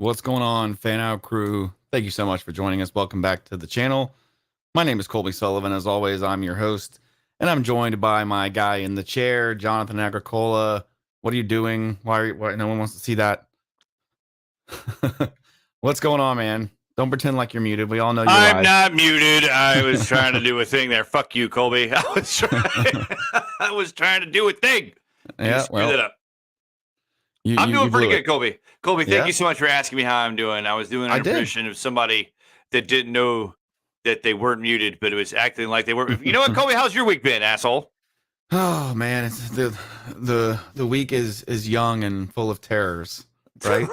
What's going on, Fanout Crew? Thank you so much for joining us. Welcome back to the channel. My name is Colby Sullivan. As always, I'm your host, and I'm joined by my guy in the chair, Jonathan Agricola. What are you doing? Why no one wants to see that? What's going on, man? Don't pretend like you're muted. We all know you're I'm live. not muted. I was trying to do a thing there. Fuck you, Colby. I was trying to do a thing. And you Yeah, screwed well, it up. you I'm you, doing you pretty blew good, it. Colby. Colby, thank Yeah, you so much for asking me how I'm doing. I was doing an I did. impression of somebody that didn't know that they weren't muted, but it was acting like they were. You know what, Colby? How's your week been, asshole? Oh man, it's the week is young and full of terrors, right?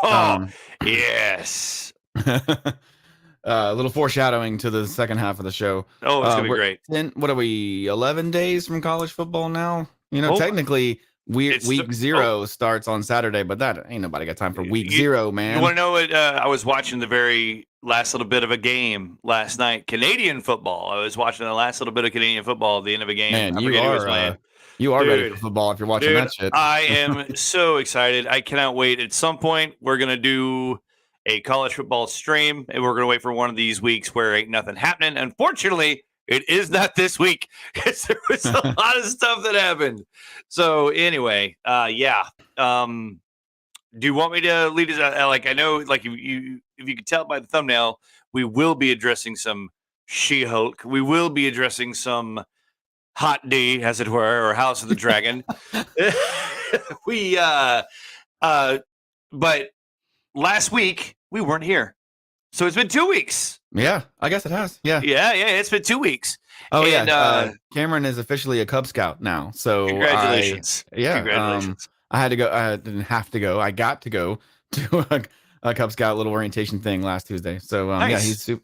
Um, Yes. a little foreshadowing to the second half of the show. Oh, it's gonna be We're great. what are we? 11 days from college football now. Oh, Technically, it's week zero starts on Saturday, but that ain't nobody got time for week you, zero, you man. want to know what? I was watching the very last little bit of a game last night. Canadian football. I was watching the last little bit of Canadian football at the end of a game. Man, I forget who was playing. you are ready for Dude, football if you're watching dude, that shit. I am so excited. I cannot wait. At some point, we're going to do a college football stream, and we're going to wait for one of these weeks where ain't nothing happening. Unfortunately, it is not this week because there was a lot of stuff that happened. So, anyway, yeah. Do you want me to lead us out? Like, I know, like, if you can tell by the thumbnail, we will be addressing some She-Hulk. We will be addressing some Hot D, as it were, or House of the Dragon. we but last week we weren't here. So it's been 2 weeks. Yeah, I guess it has. Yeah. It's been 2 weeks. Oh and, yeah. Cameron is officially a Cub Scout now. So congratulations. Congratulations. I had to go. I didn't have to go. I got to go to a Cub Scout little orientation thing last Tuesday. So nice. yeah,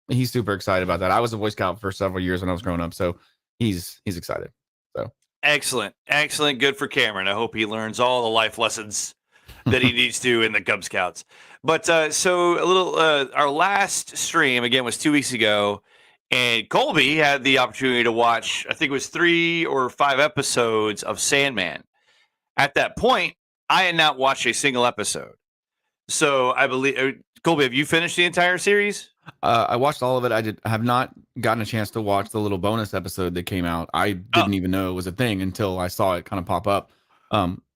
he's super excited about that. I was a Boy Scout for several years when I was growing up, so he's excited. So excellent. Good for Cameron. I hope he learns all the life lessons that he needs to in the Cub Scouts. But so a little, our last stream again was 2 weeks ago, and Colby had the opportunity to watch, I think it was 3 or 5 episodes of Sandman. At that point, I had not watched a single episode. So I believe, Colby, have you finished the entire series? I watched all of it. I have not gotten a chance to watch the little bonus episode that came out. I didn't even know it was a thing until I saw it kind of pop up.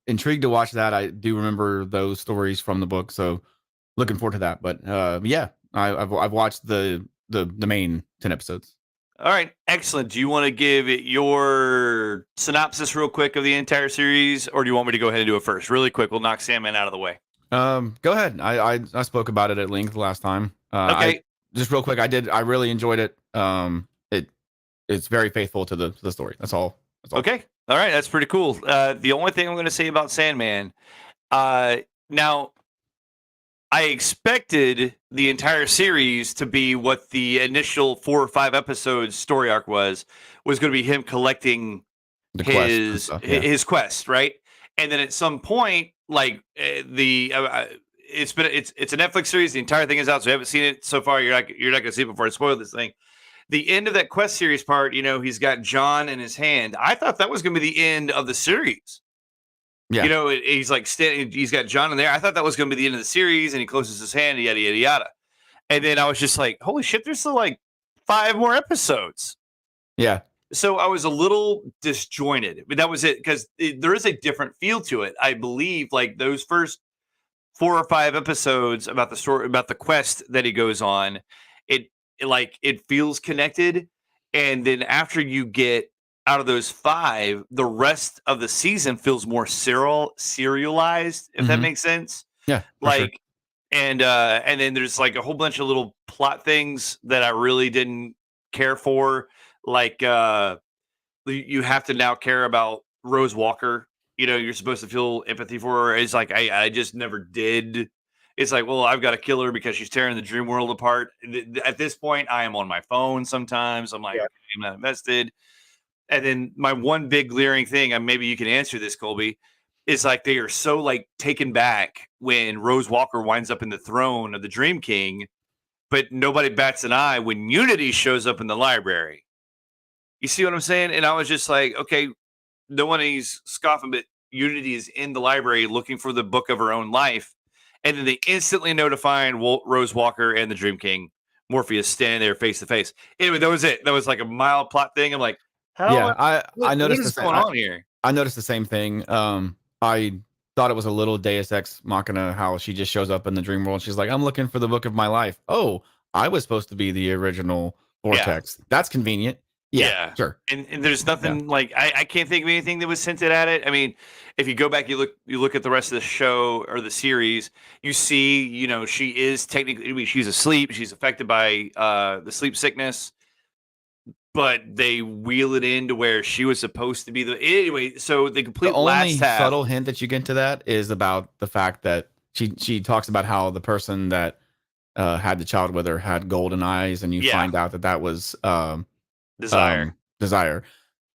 Intrigued to watch that. I do remember those stories from the book, so looking forward to that. But yeah, I've watched the main 10 episodes. All right, excellent. Do you want to give it your synopsis real quick of the entire series, or do you want me to go ahead and do it first? Really quick, we'll knock Sandman out of the way. Go ahead. I spoke about it at length last time. Okay. Just real quick, I really enjoyed it. It's very faithful to the story. That's all. Okay. All right, that's pretty cool. The only thing I'm going to say about Sandman, now, I expected the entire series to be what the initial 4 or 5 episodes story arc was going to be him collecting his quest, right? And then at some point, like it's a Netflix series. The entire thing is out, so you haven't seen it so far. You're not going to see it before I spoil this thing. The end of that quest series part, he's got John in his hand. I thought that was going to be the end of the series. Yeah. He's like he's got John in there. I thought that was going to be the end of the series, and he closes his hand, yada, yada, yada. And then I was just like, holy shit, there's still like 5 more episodes. Yeah. So I was a little disjointed, but that was it, because there is a different feel to it. I believe like those first 4 or 5 episodes about the story, about the quest that he goes on, it feels connected. And then after you get out of those 5, the rest of the season feels more serialized, if that makes sense. Yeah. Like, sure. And then there's like a whole bunch of little plot things that I really didn't care for. Like, you have to now care about Rose Walker. You're supposed to feel empathy for her. It's like, I just never did. It's like, well, I've got to kill her because she's tearing the dream world apart. At this point, I am on my phone sometimes. I'm like, okay, I'm not invested. And then my one big glaring thing, and maybe you can answer this, Colby, is like they are so like taken back when Rose Walker winds up in the throne of the Dream King, but nobody bats an eye when Unity shows up in the library. You see what I'm saying? And I was just like, okay, no one is scoffing, but Unity is in the library looking for the book of her own life. and then they instantly notified Rose Walker and the Dream King Morpheus standing there face to face. Anyway, that was it. That was like a mild plot thing. I'm like, Yeah, I what noticed the is same. going on here? I noticed the same thing. I thought it was a little Deus Ex Machina how she just shows up in the dream world. She's like, "I'm looking for the book of my life." Oh, I was supposed to be the original Yeah. Vortex. That's convenient. Yeah, Yeah. sure. And there's nothing like I can't think of anything that was hinted at it. I mean, if you go back, you look at the rest of the show or the series, you see, she is technically, I mean, she's asleep, she's affected by the sleep sickness, but they wheel it into where she was supposed to be anyway. So the The complete only last half, subtle hint that you get to that is about the fact that she talks about how the person that had the child with her had golden eyes, and you yeah, find out that that was desire. Desire.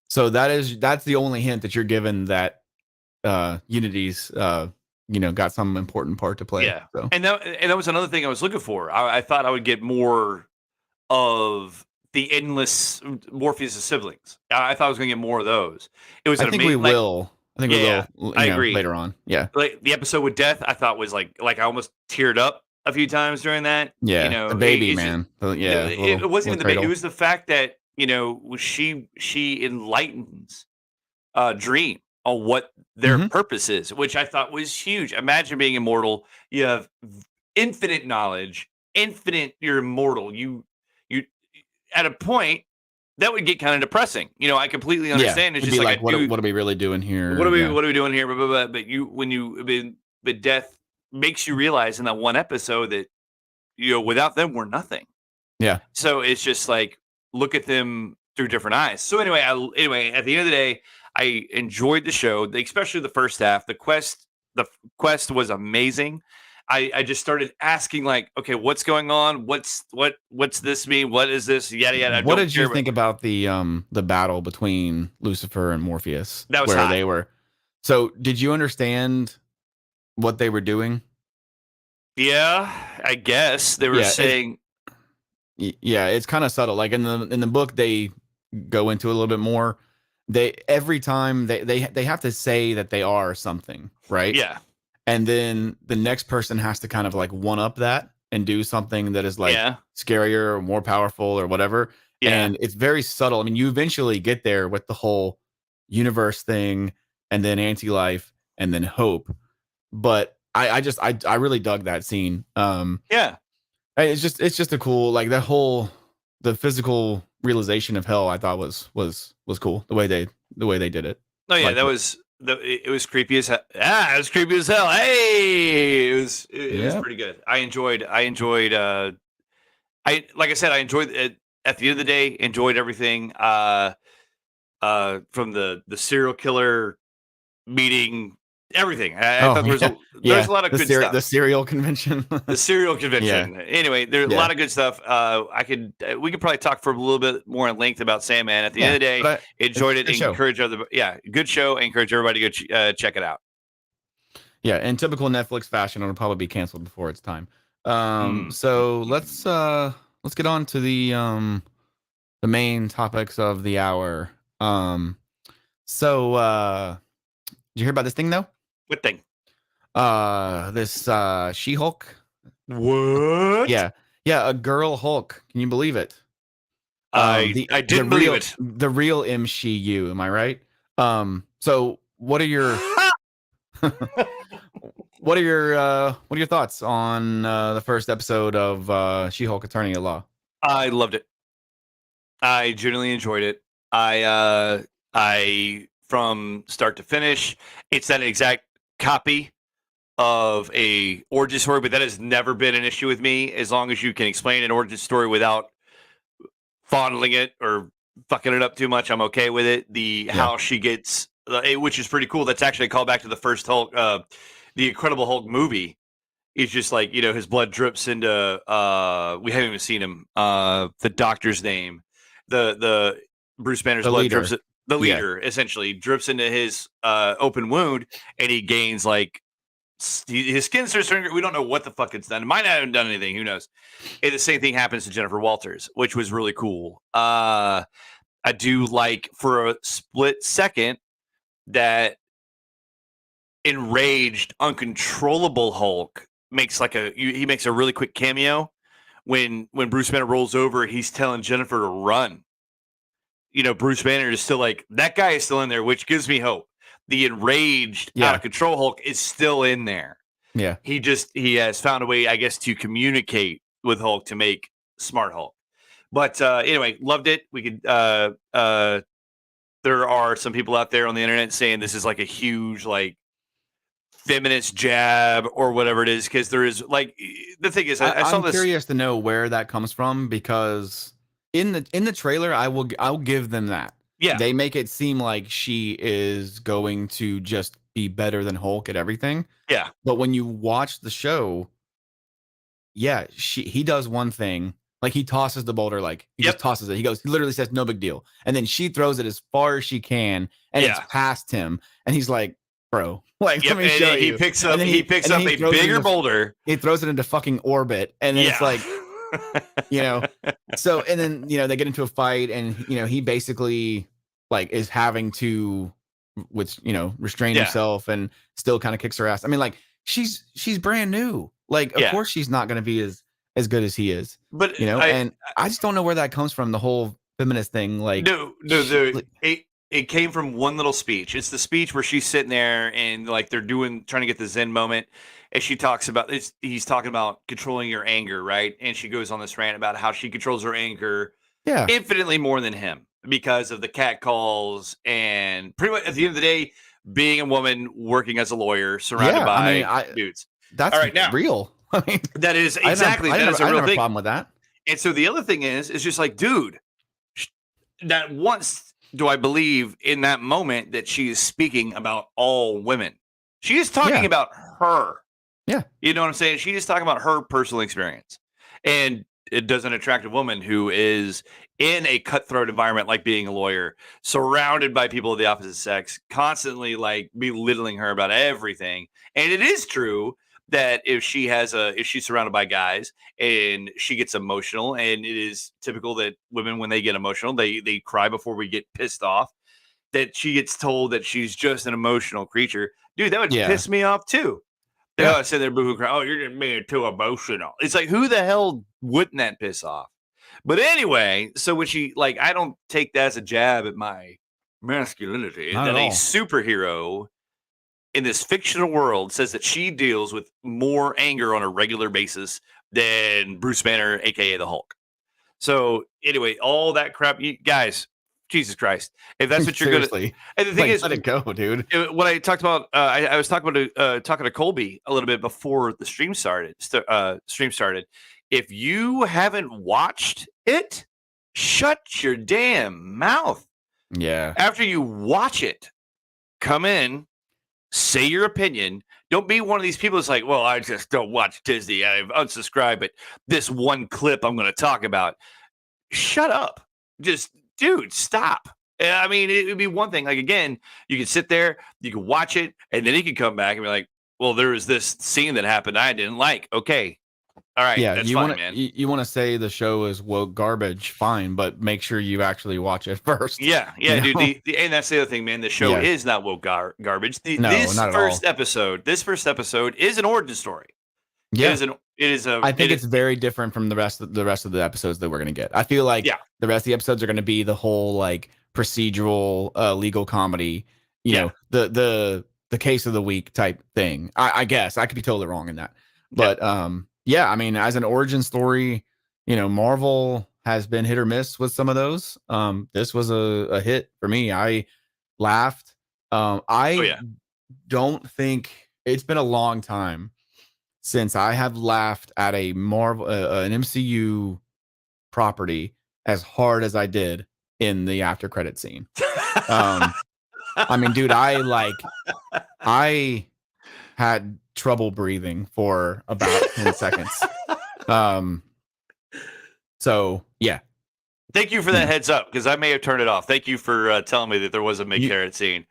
So that's the only hint that you're given that Unity's got some important part to play. Yeah, So and that was another thing I was looking for. I thought I would get more of the endless Morpheus' siblings. I thought I was going to get more of those. It was I an think we amazing, like, will. I think we yeah, will. I agree. Later on. Yeah. Like the episode with Death, I thought was like I almost teared up a few times during that. Yeah. The baby it's just, man. Yeah. it wasn't even the baby. It cradle. was the fact that she enlightens Dream on what their Mhm. purpose is, which I thought was huge. Imagine being immortal. You have infinite knowledge, infinite. You're immortal. You at a point that would get kind of depressing. I completely understand. Yeah. It's It'd just be like, like, dude, what are we really doing here? what are we Yeah. what are we doing here? But but Death makes you realize in that one episode that without them we're nothing. Yeah. So it's just like look at them through different eyes. So anyway, at the end of the day, I enjoyed the show, especially the first half. The quest was amazing. I just started asking like, okay, what's going on? What's this mean? What is this? Yada yada. I What don't did you care. But think about the battle between Lucifer and Morpheus, that was where hot. they were? So, did you understand what they were doing? Yeah, I guess they were Yeah, saying. yeah, it's kind of subtle. Like in the book, they go into a little bit more. They every time they have to say that they are something, right? Yeah, And then the next person has to kind of like one up that and do something that is like yeah, scarier or more powerful or whatever. yeah. And it's very subtle. I mean, you eventually get there with the whole universe thing, and then anti-life, and then hope. But I really dug that scene. Yeah. It's just a cool, like, that whole the physical realization of hell. I thought was cool the way they did it. Oh yeah, Like, it was creepy as hell. Ah, it was creepy as hell. Hey, it was yeah, pretty good. I enjoyed I like I said, I enjoyed it at the end of the day, enjoyed everything. From the serial killer meeting, everything. I oh thought yeah, there's yeah, a lot of good stuff. the serial convention. The serial Yeah, convention. Anyway, there's a yeah, lot of good stuff. We could probably talk for a little bit more in length about Sandman. At the end yeah. of the day, But it's enjoyed a it. good show. Encourage other, yeah, good show. Encourage everybody to go check it out. Yeah, in typical Netflix fashion, it'll probably be canceled before its time. Mm. So let's get on to the main topics of the hour. So did you hear about this thing though? What thing? This She-Hulk. What? Yeah, yeah, a girl Hulk. Can you believe it? I didn't believe it. The real MCU. Am I right? So what are your what are your thoughts on the first episode of She-Hulk Attorney at Law? I loved it. I genuinely enjoyed it. I from start to finish, it's that exact copy of a origin story, but that has never been an issue with me. As long as you can explain an origin story without fondling it or fucking it up too much, I'm okay with it. Yeah. How she gets, which is pretty cool. That's actually a callback to the first Hulk, the Incredible Hulk movie. It's just like his blood drips into. We haven't even seen him. The doctor's name, the Bruce Banner's The blood leader. drips. The Yeah. leader essentially drips into his open wound, and he gains like his skin starts turning. We don't know what the fuck it's done. It might not have done anything. Who knows? And the same thing happens to Jennifer Walters, which was really cool. I do like for a split second that enraged, uncontrollable Hulk makes he makes a really quick cameo when Bruce Banner rolls over. He's telling Jennifer to run. Bruce Banner is still like, that guy is still in there, which gives me hope. The enraged, out of control Hulk is still in there. Yeah. He has found a way, I guess, to communicate with Hulk to make smart Hulk. But anyway, loved it. We could. There are some people out there on the internet saying this is like a huge feminist jab or whatever it is, because there is the thing is, I saw I'm this. Curious to know where that comes from, because in the trailer, I'll give them that. Yeah, they make it seem like she is going to just be better than Hulk at everything. Yeah, but when you watch the show, yeah, he does one thing. Like, he tosses the boulder, he just tosses it. He literally says, "No big deal," and then she throws it as far as she can, and it's past him, and he's like, "Bro, let me show you." He picks up a bigger boulder. He throws it into fucking orbit, and then it's like, So, and then they get into a fight, and he basically is having to restrain himself, and still kind of kicks her ass. I mean, she's brand new. Of course she's not going to be as good as he is. But and I just don't know where that comes from, the whole feminist thing. It came from one little speech. It's the speech where she's sitting there and they're trying to get the Zen moment. And she talks about this. He's talking about controlling your anger, right? And she goes on this rant about how she controls her anger infinitely more than him, because of the cat calls, and pretty much at the end of the day, being a woman working as a lawyer surrounded by dudes. That's all right, now, real. I mean, that is exactly that is a real thing. Problem with that. And so the other thing is just dude, that once do I believe in that moment that she is speaking about all women. She is talking about her. Yeah. You know what I'm saying? She is talking about her personal experience. And it doesn't attract a woman who is in a cutthroat environment, like being a lawyer, surrounded by people of the opposite sex, constantly belittling her about everything. And it is true that if she's surrounded by guys and she gets emotional, and it is typical that women, when they get emotional, they cry before we get pissed off, that she gets told that she's just an emotional creature. Dude, that would piss me off too. They sit there boohoo cry. Oh, you're just being too emotional. It's like, who the hell wouldn't that piss off? But anyway, so when she I don't take that as a jab at my masculinity. Not that at a all. superhero in this fictional world says that she deals with more anger on a regular basis than Bruce Banner, aka the Hulk. So anyway, all that crap, you guys, Jesus Christ! If that's what you're gonna, and the thing is, let it go, dude. What I talked about, I was talking about talking to Colby a little bit before the stream started. If you haven't watched it, shut your damn mouth. Yeah. After you watch it, come in, say your opinion. Don't be one of these people that's like, well, I just don't watch Disney. I've unsubscribed, but this one clip I'm going to talk about. Shut up. Just, dude, stop. I mean, it would be one thing. Again, you can sit there, you can watch it, and then you can come back and be like, well, there was this scene that happened I didn't like. Okay. All right. Yeah, that's you fine, want man. You want to say the show is woke garbage, fine, but make sure you actually watch it first. Yeah, dude. And that's the other thing, man. The show is not woke garbage. This first episode is an origin story. Yeah, I think it's very different from the rest of the episodes that we're gonna get. I feel like the rest of the episodes are gonna be the whole procedural legal comedy. You know, the case of the week type thing. I guess I could be totally wrong in that, but yeah, I mean, as an origin story, Marvel has been hit or miss with some of those. This was a hit for me. I laughed. I don't think it's been a long time since I have laughed at a Marvel, an MCU property as hard as I did in the after credit scene. I mean, dude, I had trouble breathing for about 10 seconds. So yeah. Thank you for that heads up, because I may have turned it off. Thank you for telling me that there was a mid-carrot scene.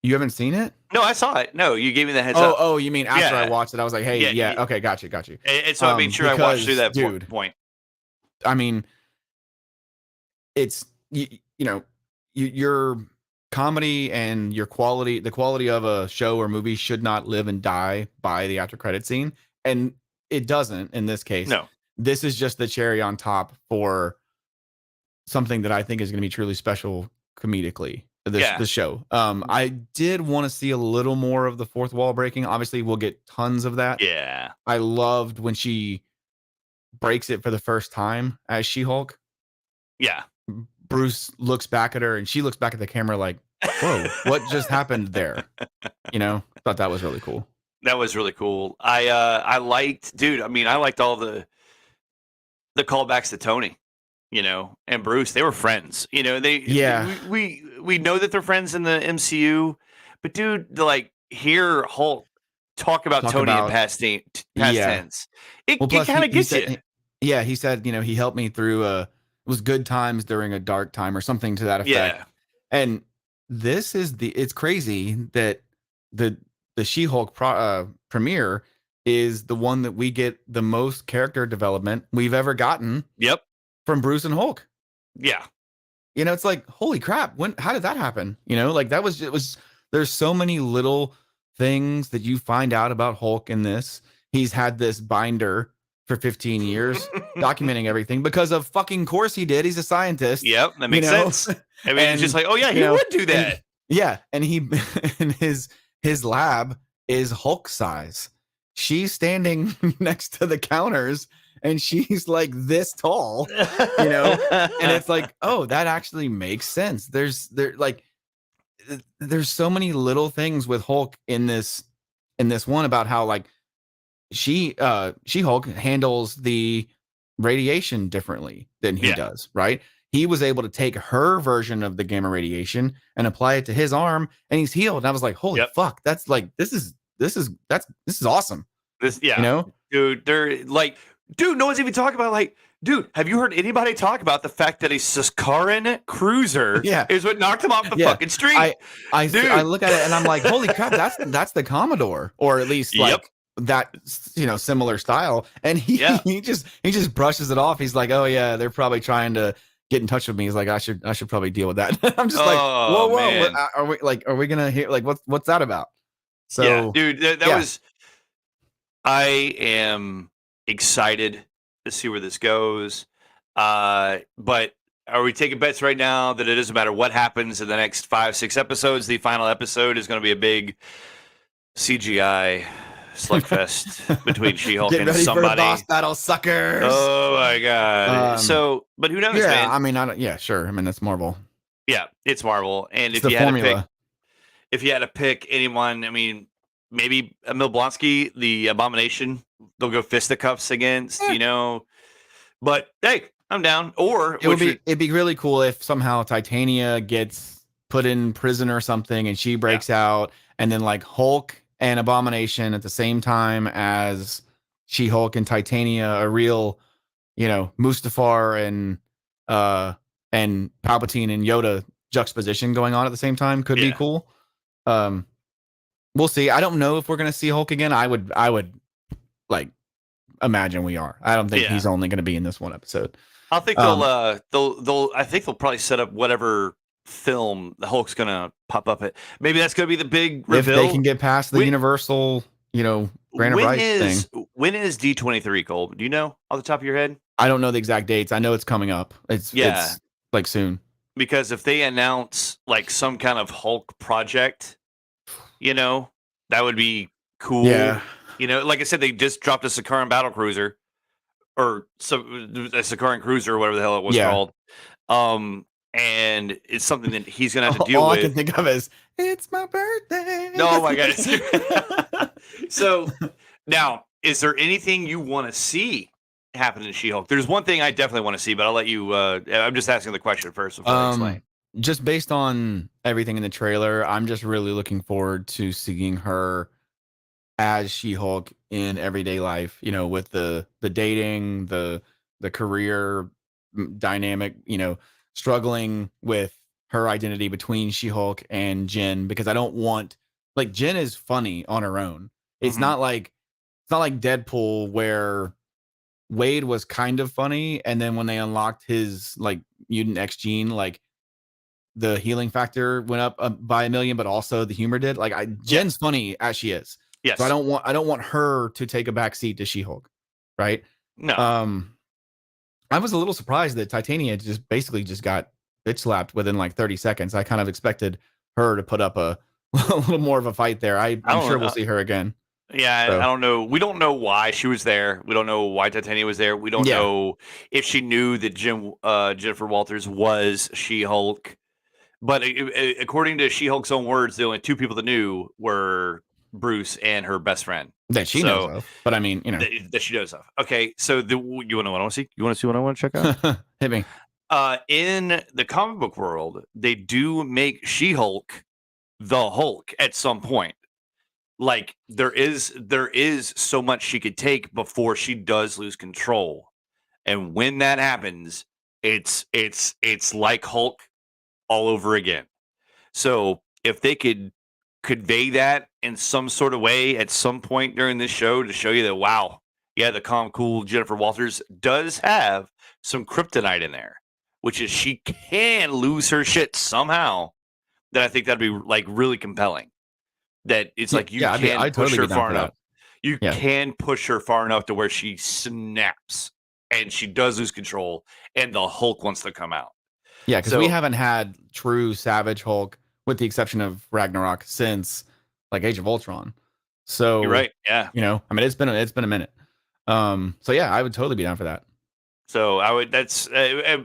You haven't seen it? No, I saw it. No, you gave me the heads up. Oh, you mean after I watched it? I was like, hey, okay, got you. And so I made sure I watched through that point. I mean, it's you're comedy and the quality of a show or movie should not live and die by the after credit scene, and it doesn't in this case. No. This is just the cherry on top for something that I think is going to be truly special comedically. The show. I did want to see a little more of the fourth wall breaking. Obviously, we'll get tons of that. Yeah. I loved when she breaks it for the first time as She-Hulk. Yeah. Bruce looks back at her and she looks back at the camera like, whoa, what just happened there? You know, thought that was really cool. That was really cool. I liked, dude. I mean, I liked all the callbacks to Tony, and Bruce. They were friends. We know that they're friends in the MCU, but dude, hear Hulk talk about Tony in past tense. It kind of gets you. Yeah, he said, he helped me through it was good times during a dark time or something to that effect. Yeah. And this is it's crazy that the She-Hulk premiere is the one that we get the most character development we've ever gotten. Yep. From Bruce and Hulk. Yeah. It's like, holy crap. How did that happen? There's so many little things that you find out about Hulk in this. He's had this binder for 15 years documenting everything because of fucking course he did. He's a scientist. Yep. That makes sense. I mean, it's just like, oh yeah, he would do that. And he and his lab is Hulk size. She's standing next to the counters and she's like this tall, and it's like, oh, that actually makes sense. There's so many little things with Hulk in this one about how like She-Hulk handles the radiation differently than he does, right? He was able to take her version of the gamma radiation and apply it to his arm and he's healed. And I was like, holy fuck, that's like, this is awesome. Dude, they're like, dude, no one's even talking about like, dude, have you heard anybody talk about the fact that a Sakaran cruiser is what knocked him off the fucking street? I look at it and I'm like, holy crap, that's the Commodore, or at least like that, similar style. And he just brushes it off. He's like, oh yeah, they're probably trying to get in touch with me. He's like, I should probably deal with that. I'm just like, whoa, what, are we gonna hear like what's that about? So dude, that was. I am excited to see where this goes. But are we taking bets right now that it doesn't matter what happens in the next 5-6 episodes? The final episode is going to be a big CGI slugfest between She-Hulk and somebody. For boss battle, suckers. Oh my god! But who knows? Yeah, man? I mean, sure. I mean, that's Marvel. Yeah, it's Marvel, and it's if you had to pick anyone, I mean, maybe Emil Blonsky, the Abomination, they'll go fisticuffs against, But hey, I'm down. Or it'd be really cool if somehow Titania gets put in prison or something and she breaks out, and then like Hulk and Abomination at the same time as She-Hulk and Titania, a real, Mustafar and Palpatine and Yoda juxtaposition going on at the same time could be cool. We'll see. I don't know if we're gonna see Hulk again. I would like imagine we are. I don't think he's only gonna be in this one episode. I think they'll I think they'll probably set up whatever film the Hulk's gonna pop up at. Maybe that's gonna be the big reveal. If they can get past the Universal, grant of rights thing. When is D23, Cole? Do you know off the top of your head? I don't know the exact dates. I know it's coming up. It's like soon. Because if they announce like some kind of Hulk project, that would be cool. Yeah. Like I said, they just dropped a Sakaran battle cruiser, or a Sakaran cruiser, or whatever the hell it was called. And it's something that he's gonna have to deal with. All I can think of is it's my birthday. Oh my god! So now, is there anything you want to see happen in She-Hulk? There's one thing I definitely want to see, but I'll let you. I'm just asking the question first before I explain. Just based on everything in the trailer, I'm just really looking forward to seeing her as She-Hulk in everyday life, with the dating, the career dynamic, struggling with her identity between She-Hulk and Jen, because I don't want, like, Jen is funny on her own. It's not like Deadpool where Wade was kind of funny, and then when they unlocked his like mutant X gene, like the healing factor went up by 1,000,000, but also the humor did. Like Jen's funny as she is. Yes. So I don't want her to take a back seat to She-Hulk. Right. No. I was a little surprised that Titania just basically just got bitch slapped within like 30 seconds. I kind of expected her to put up a little more of a fight there. I'm sure we'll see her again. Yeah, So. I don't know. We don't know why she was there. We don't know why Titania was there. We don't know if she knew that Jennifer Walters was She-Hulk. But according to She-Hulk's own words, the only two people that knew were Bruce and her best friend. That she knows of. But I mean, that she knows of. Okay, so you want to know what I want to see? You want to see what I want to check out? Hit me. In the comic book world, they do make She-Hulk the Hulk at some point. Like there is so much she could take before she does lose control, and when that happens, it's like Hulk all over again. So if they could convey that in some sort of way at some point during this show to show you that, wow, yeah, the calm, cool Jennifer Walters does have some kryptonite in there, which is she can lose her shit somehow, then I think that'd be like really compelling. That it's like you can push her far enough. You can push her far enough to where she snaps and she does lose control and the Hulk wants to come out. Yeah, because we haven't had true Savage Hulk, with the exception of Ragnarok, since like Age of Ultron. So you're right. Yeah. I mean, it's been a minute. So yeah, I would totally be down for that. So I would. That's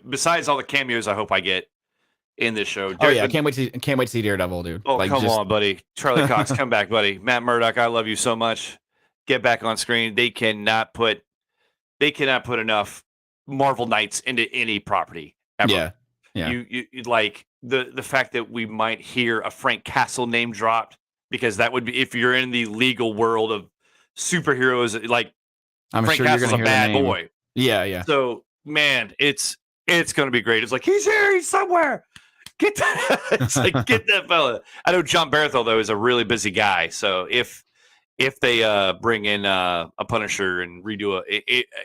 besides all the cameos I hope I get in this show. Oh yeah, I can't wait to see Daredevil, dude. Oh, like, come on, buddy. Charlie Cox, come back, buddy. Matt Murdock, I love you so much. Get back on screen. They cannot put enough Marvel Knights into any property ever. Yeah. Yeah. You like the fact that we might hear a Frank Castle name dropped, because that would be, if you're in the legal world of superheroes, like I'm Frank sure Castle's you're a bad boy. Yeah, yeah. So man, it's gonna be great. It's like he's here, he's somewhere. Get that! It's like get that fella. I know John Barathel though is a really busy guy, so if they bring in a Punisher and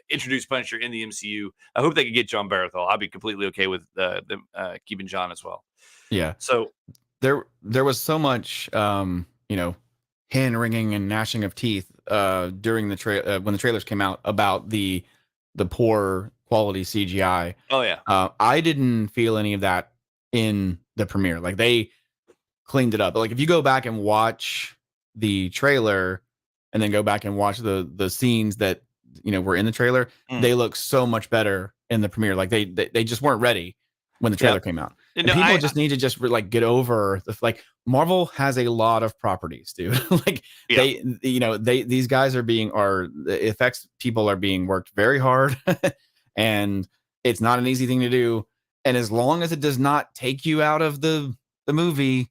introduce Punisher in the MCU, I hope they can get John Barathel. I'll be completely okay with them keeping John as well. Yeah. So there was so much hand wringing and gnashing of teeth during the when the trailers came out about the poor quality CGI. Oh yeah. I didn't feel any of that in the premiere. Like they cleaned it up. But like if you go back and watch the trailer and then go back and watch the scenes that were in the trailer, they look so much better in the premiere. Like they just weren't ready when the trailer came out. And people just need to just like get over like Marvel has a lot of properties, dude. Like these guys the effects people are being worked very hard and it's not an easy thing to do. And as long as it does not take you out of the movie,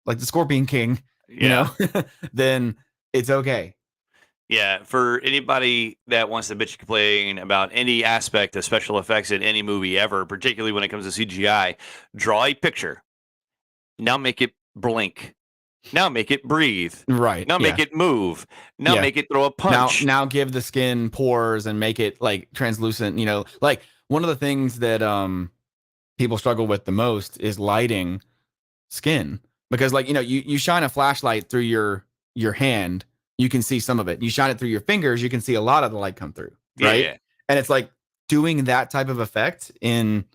like the Scorpion King, then it's okay. Yeah, for anybody that wants to bitch and complain about any aspect of special effects in any movie ever, particularly when it comes to CGI, draw a picture. Now make it blink. Now make it breathe. Right. Now make it move. Now make it throw a punch. Now give the skin pores and make it like translucent. Like one of the things that people struggle with the most is lighting skin, because like you shine a flashlight through your hand, you can see some of it. You shine it through your fingers, you can see a lot of the light come through, right? Yeah. And it's like doing that type of effect in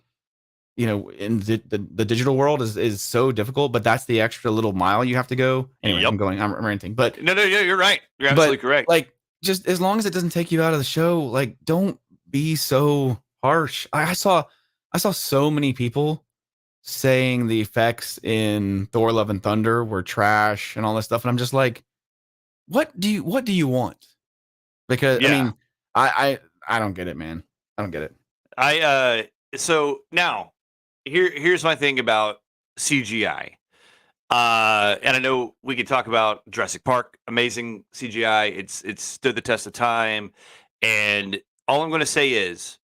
the digital world is so difficult, but that's the extra little mile you have to go. Anyway, I'm ranting, but no, you're right. You're absolutely correct. Like just as long as it doesn't take you out of the show, like don't be so harsh. I saw so many people saying the effects in Thor: Love and Thunder were trash and all this stuff, and I'm just like, what do you want? Because I mean, I don't get it, man. I don't get it. So now here's my thing about CGI. And I know we could talk about Jurassic Park, amazing CGI. It's stood the test of time, and all I'm going to say is,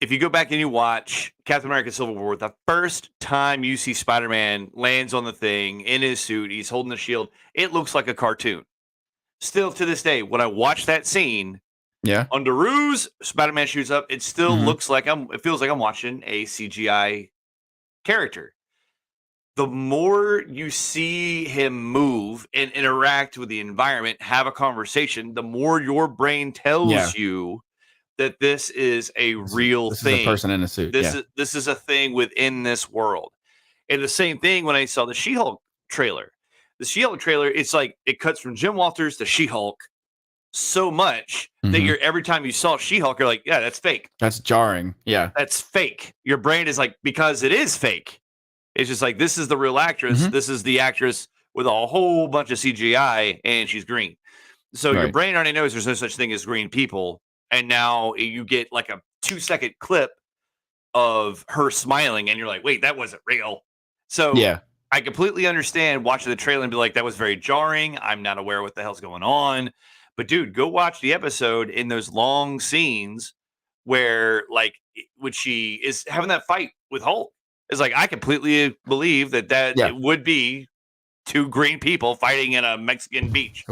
if you go back and you watch Captain America: Civil War, the first time you see Spider-Man lands on the thing in his suit, he's holding the shield, it looks like a cartoon. Still to this day, when I watch that scene, under Ruse, Spider-Man shoots up, it still looks like it feels like I'm watching a CGI character. the more you see him move and interact with the environment, have a conversation, the more your brain tells you that this is a real this thing. is a person in a suit. This is a thing within this world. And the same thing when I saw the She-Hulk trailer. The She-Hulk trailer, it's like it cuts from Jim Walters to She-Hulk so much that you're every time you saw She-Hulk, you're like, yeah, that's fake. That's jarring. Yeah. That's fake. Your brain is like, because it is fake. It's just like, this is the real actress. This is the actress with a whole bunch of CGI and she's green. So your brain already knows there's no such thing as green people. And now you get like a 2-second clip of her smiling and you're like, wait, that wasn't real. So I completely understand watching the trailer and be like, that was very jarring. I'm not aware what the hell's going on. But dude, go watch the episode in those long scenes where like when she is having that fight with Hulk. It's like, I completely believe that it would be two green people fighting in a Mexican beach.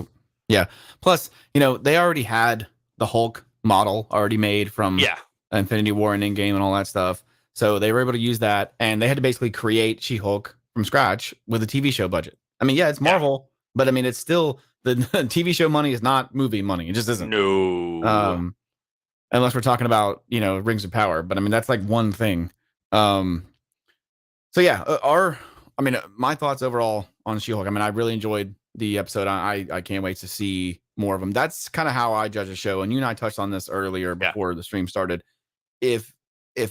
Yeah. Plus, they already had the Hulk model already made from Infinity War and Endgame and all that stuff. So they were able to use that, and they had to basically create She-Hulk from scratch with a TV show budget. I mean, it's Marvel, but I mean, it's still the TV show money is not movie money. It just isn't. No. Unless we're talking about, Rings of Power, but I mean, that's like one thing. So yeah, my thoughts overall on She-Hulk. I mean, I really enjoyed the episode. I can't wait to see more of them. That's kind of how I judge a show. And you and I touched on this earlier before the stream started. If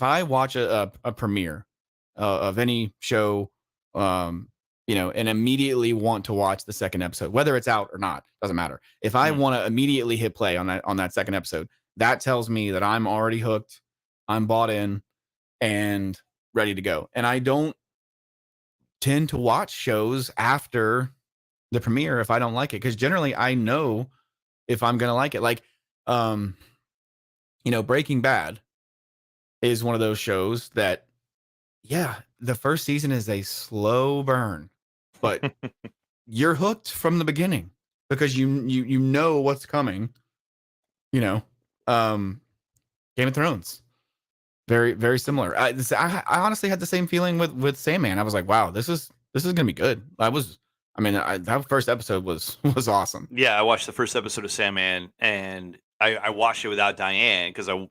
I watch a premiere of any show, and immediately want to watch the second episode, whether it's out or not, doesn't matter. If I want to immediately hit play on that second episode, that tells me that I'm already hooked, I'm bought in, and ready to go. And I don't tend to watch shows after the premiere if I don't like it, because generally I know if I'm gonna like it. Like, Breaking Bad is one of those shows that, the first season is a slow burn, but you're hooked from the beginning because you know what's coming. Game of Thrones, very, very similar. I honestly had the same feeling with Sandman. I was like, wow, this is gonna be good. That first episode was awesome. Yeah, I watched the first episode of Sandman, and I watched it without Diane because I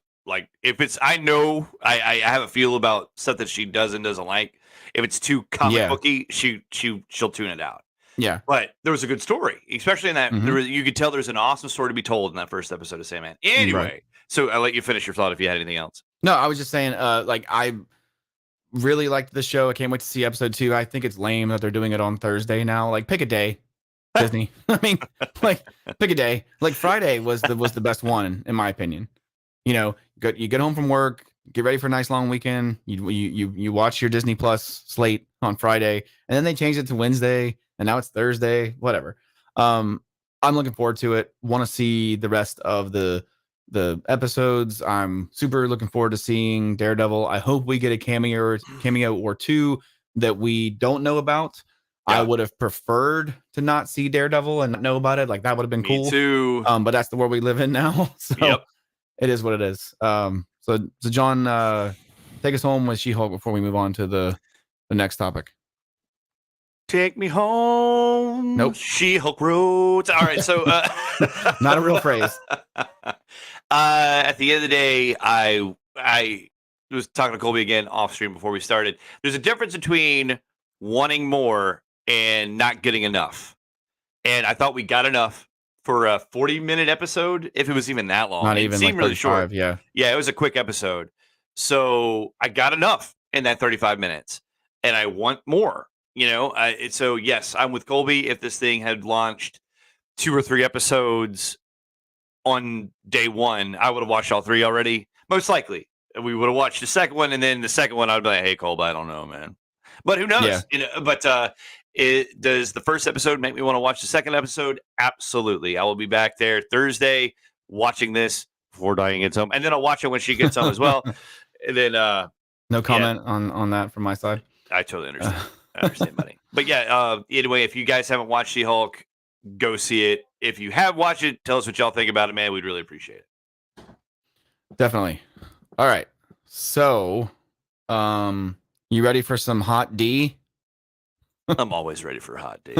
know I have a feel about stuff that she does and doesn't like. If it's too comic booky, she'll tune it out. Yeah, but there was a good story, especially in that you could tell there's an awesome story to be told in that first episode of Sandman. Anyway, so I'll let you finish your thought if you had anything else. No, I was just saying, I really liked the show. I can't wait to see episode 2. I think it's lame that they're doing it on Thursday now. Like, pick a day, Disney. I mean, like, pick a day. Like, Friday was the best one in my opinion. You get home from work, get ready for a nice long weekend. You watch your Disney Plus slate on Friday, and then they changed it to Wednesday, and now it's Thursday. Whatever. I'm looking forward to it. Want to see the rest of the episodes. I'm super looking forward to seeing Daredevil. I hope we get a cameo or two that we don't know about. I would have preferred to not see Daredevil and not know about it. Like, that would have been cool. Me too. But that's the world we live in now. So it is what it is. So John, take us home with She-Hulk before we move on to the next topic. Take me home. Nope. She-Hulk roads. All right. So not a real phrase. At the end of the day, I was talking to Colby again off stream before we started. There's a difference between wanting more and not getting enough. And I thought we got enough for a 40-minute episode, if it was even that long. Not even, it seemed like, really short. Yeah, it was a quick episode. So I got enough in that 35 minutes, and I want more. So yes, I'm with Colby. If this thing had launched 2 or 3 episodes on day one, I would have watched all 3 already. Most likely, we would have watched the second one, and then the second one, I'd be like, "Hey, Colby, I don't know, man." But who knows? Yeah. Does the first episode make me want to watch the second episode? Absolutely. I will be back there Thursday watching this before Diane gets home, and then I'll watch it when she gets home as well. And then no comment on that from my side. I totally understand. I understand, buddy. But anyway, if you guys haven't watched She-Hulk, go see it. If you have watched it, tell us what y'all think about it, man. We'd really appreciate it. Definitely. All right. So, you ready for some hot D? I'm always ready for hot D.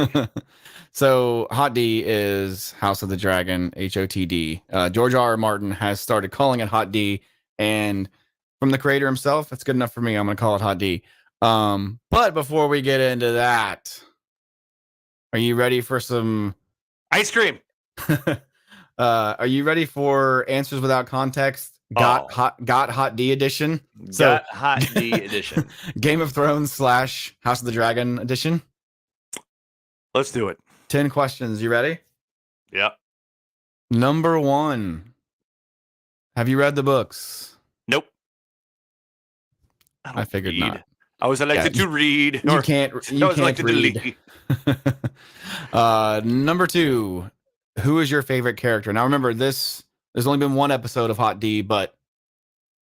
So Hot D is House of the Dragon, HOTD. George R. R. Martin has started calling it Hot D, and from the creator himself, that's good enough for me. I'm gonna call it Hot D. But before we get into that, are you ready for some ice cream? Are you ready for answers without context? Got Hot D edition. Got Hot D edition. Game of Thrones / House of the Dragon edition. Let's do it. 10 questions. You ready? Yep. Number 1. Have you read the books? Nope. I figured not. I was elected to read. You can't read. Number 2. Who is your favorite character? Now remember there's only been one episode of Hot D, but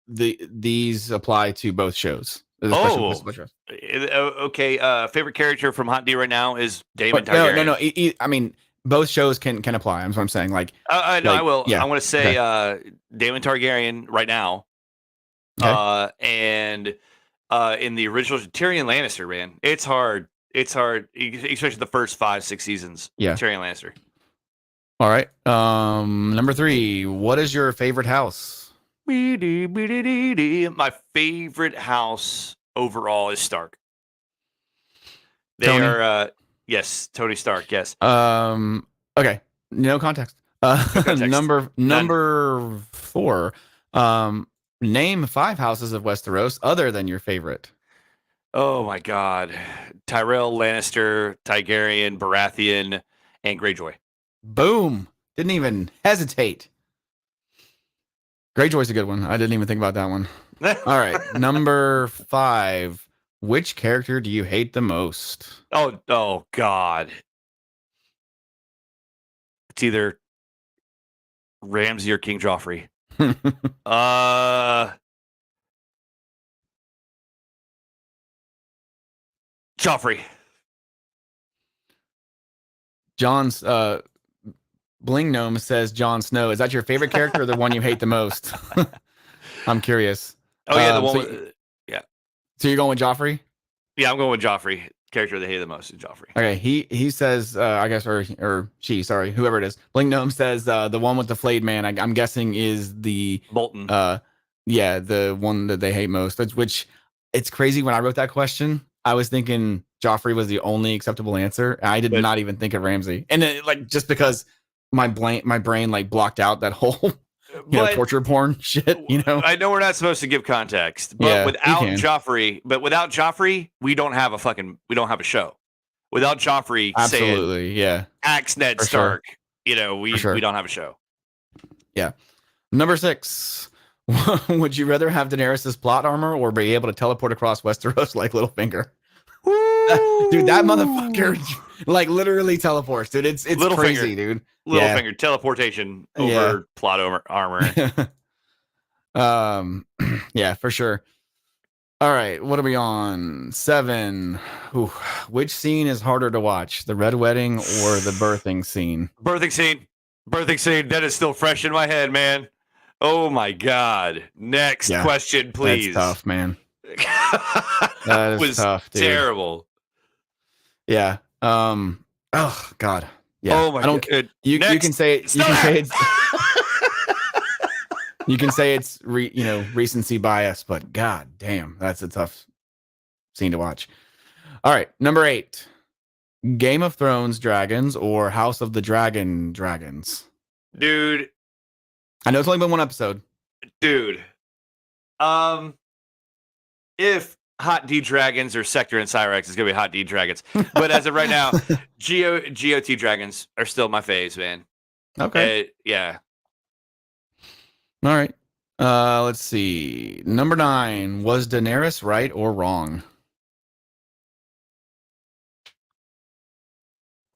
these apply to both shows. Okay. Favorite character from Hot D right now is Daemon Targaryen. No. I mean, both shows can apply. That's what I'm saying. Like, I will. Yeah. I want to say Daemon Targaryen right now. Okay. And in the original Tyrion Lannister, man, it's hard. It's hard, especially the first 5-6 seasons. Yeah, Tyrion Lannister. All right. Number 3. What is your favorite house? My favorite house overall is Stark. They Tony? are yes, Tony Stark, yes. Okay. No context. No context. Number 4. Name 5 houses of Westeros other than your favorite. Oh my god. Tyrell, Lannister, Targaryen, Baratheon, and Greyjoy. Boom. Didn't even hesitate. Greyjoy's a good one. I didn't even think about that one. All right. Number 5. Which character do you hate the most? Oh God. It's either Ramsay or King Joffrey. Joffrey. John's Bling Gnome says Jon Snow. Is that your favorite character or the one you hate the most? I'm curious. Oh yeah, the one. Yeah. So you're going with Joffrey? Yeah, I'm going with Joffrey. Character they hate the most is Joffrey. Okay, he says, I guess, or she, sorry, whoever it is. Bling Gnome says the one with the flayed man. I'm guessing is the Bolton. Yeah, the one that they hate most. Which it's crazy. When I wrote that question, I was thinking Joffrey was the only acceptable answer. I did not even think of Ramsay, and then, just because my brain like blocked out that whole torture porn shit. I know we're not supposed to give context, but without Joffrey, we don't have a show. Without Joffrey, absolutely, saying, axe Ned Stark. Sure. We don't have a show. Yeah. Number 6. Would you rather have Daenerys' plot armor or be able to teleport across Westeros like Littlefinger? Dude, that motherfucker like literally teleports, dude. It's crazy, dude. Littlefinger teleportation over plot armor. Yeah, for sure. All right, what are we on? 7. Ooh, which scene is harder to watch, the red wedding or the birthing scene? Birthing scene. That is still fresh in my head, man. Oh my god. Next question, please. That's tough, man. That is tough, dude. Terrible. Yeah. Oh god. Yeah. Oh my god. You can say it. You can say it's. You can say it's recency bias, but god damn, that's a tough scene to watch. All right, number 8. Game of Thrones dragons or House of the Dragon dragons? Dude. I know it's only been one episode. Dude. If Hot D Dragons or Sector and Cyrex, it's going to be Hot D Dragons. But as of right now, GOT Dragons are still my faves, man. Okay. Yeah. All right. Let's see. Number 9. Was Daenerys right or wrong?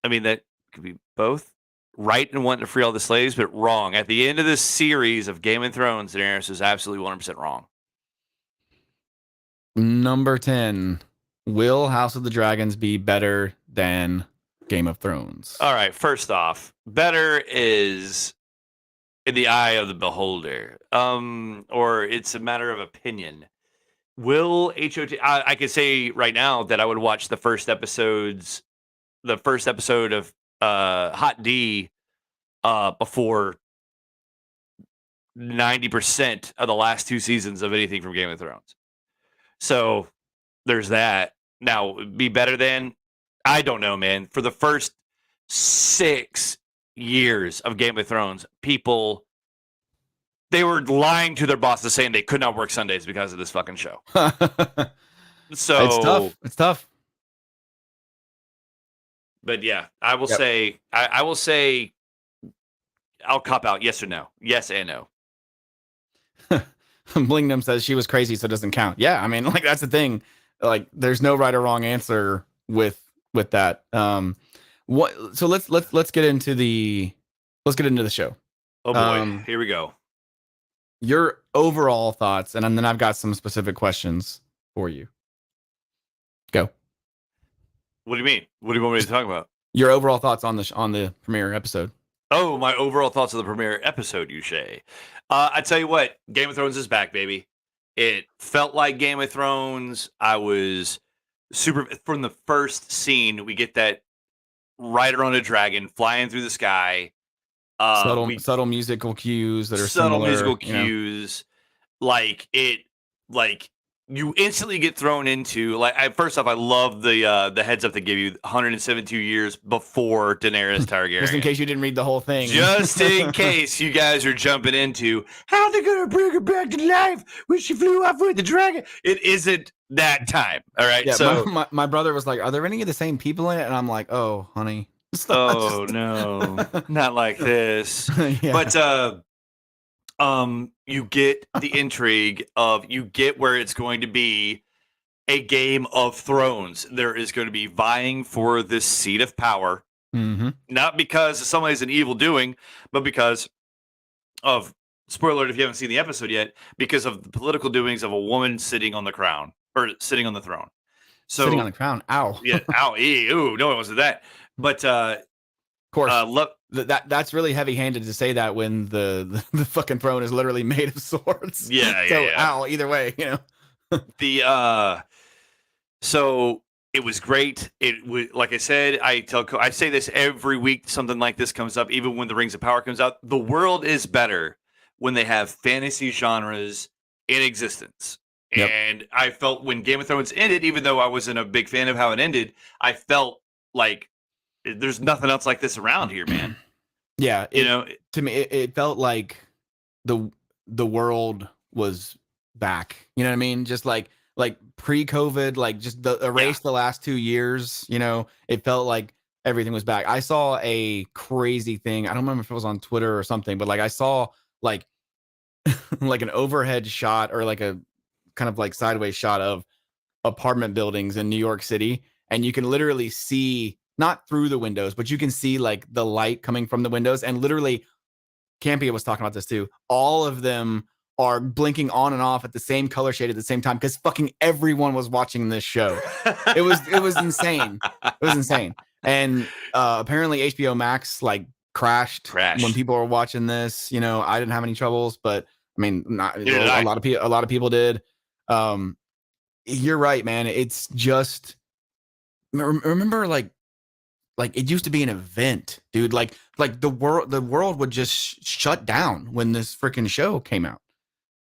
I mean, that could be both. Right and wanting to free all the slaves, but wrong. At the end of this series of Game of Thrones, Daenerys is absolutely 100% wrong. Number 10. Will House of the Dragons be better than Game of Thrones? All right. First off, better is in the eye of the beholder. Or it's a matter of opinion. Will HOT? I can say right now that I would watch the first episode of Hot D before 90% of the last 2 seasons of anything from Game of Thrones. So there's that. Now, be better than, I don't know, man. For the first 6 years of Game of Thrones, people, they were lying to their bosses saying they could not work Sundays because of this fucking show. So it's tough. It's tough. But yeah, I will say, I will say, I'll cop out. Yes or no? Yes and no. Blingnum says she was crazy, so it doesn't count. Yeah, I mean, like that's the thing. Like, there's no right or wrong answer with that. What? So let's get into the show. Oh boy, here we go. Your overall thoughts, and then I've got some specific questions for you. Go. What do you mean? What do you want me to talk about? Your overall thoughts on the premiere episode. Oh, my overall thoughts of the premiere episode, you say. I tell you what, Game of Thrones is back, baby. It felt like Game of Thrones. I was super, from the first scene, we get that rider on a dragon flying through the sky. Subtle musical cues that are subtle similar, musical cues. Like you instantly get thrown into, like, first off, I love the heads up they give you 172 years before Daenerys Targaryen. Just in case you didn't read the whole thing. Just in case you guys are jumping into how they're gonna bring her back to life when she flew off with the dragon. It isn't that time. All right. Yeah, so my brother was like, "Are there any of the same people in it?" And I'm like, "Oh, honey." Oh no, not like this. Yeah. But you get the intrigue of, you get where it's going to be a Game of Thrones. There is going to be vying for this seat of power, not because somebody's an evil doing, but because of, spoiler alert if you haven't seen the episode yet, because of the political doings of a woman sitting on the crown, or sitting on the throne. So sitting on the crown. Ow. Yeah. Ow. Ew. No, it wasn't that. But of course, that's really heavy-handed to say that when the fucking throne is literally made of swords. Yeah. So, yeah. ow, either way, you know. So it was great. It was, like I said, I say this every week. Something like this comes up, even when the Rings of Power comes out. The world is better when they have fantasy genres in existence. Yep. And I felt when Game of Thrones ended, even though I wasn't a big fan of how it ended, I felt like there's nothing else like this around here, man. Yeah, to me, it felt like the world was back. You know what I mean? Just like pre-COVID, like just erase the last 2 years. You know, it felt like everything was back. I saw a crazy thing. I don't remember if it was on Twitter or something, but like I saw like like an overhead shot, or like a kind of like sideways shot of apartment buildings in New York City, and you can literally see, not through the windows, but you can see like the light coming from the windows, and literally, Campia was talking about this too, all of them are blinking on and off at the same color shade at the same time, because fucking everyone was watching this show. It was insane. It was insane. And apparently HBO Max like crashed when people were watching this. You know, I didn't have any troubles, but I mean, a lot of people did. You're right, man. It's just, remember like it used to be an event, dude. Like the world would just shut down when this freaking show came out,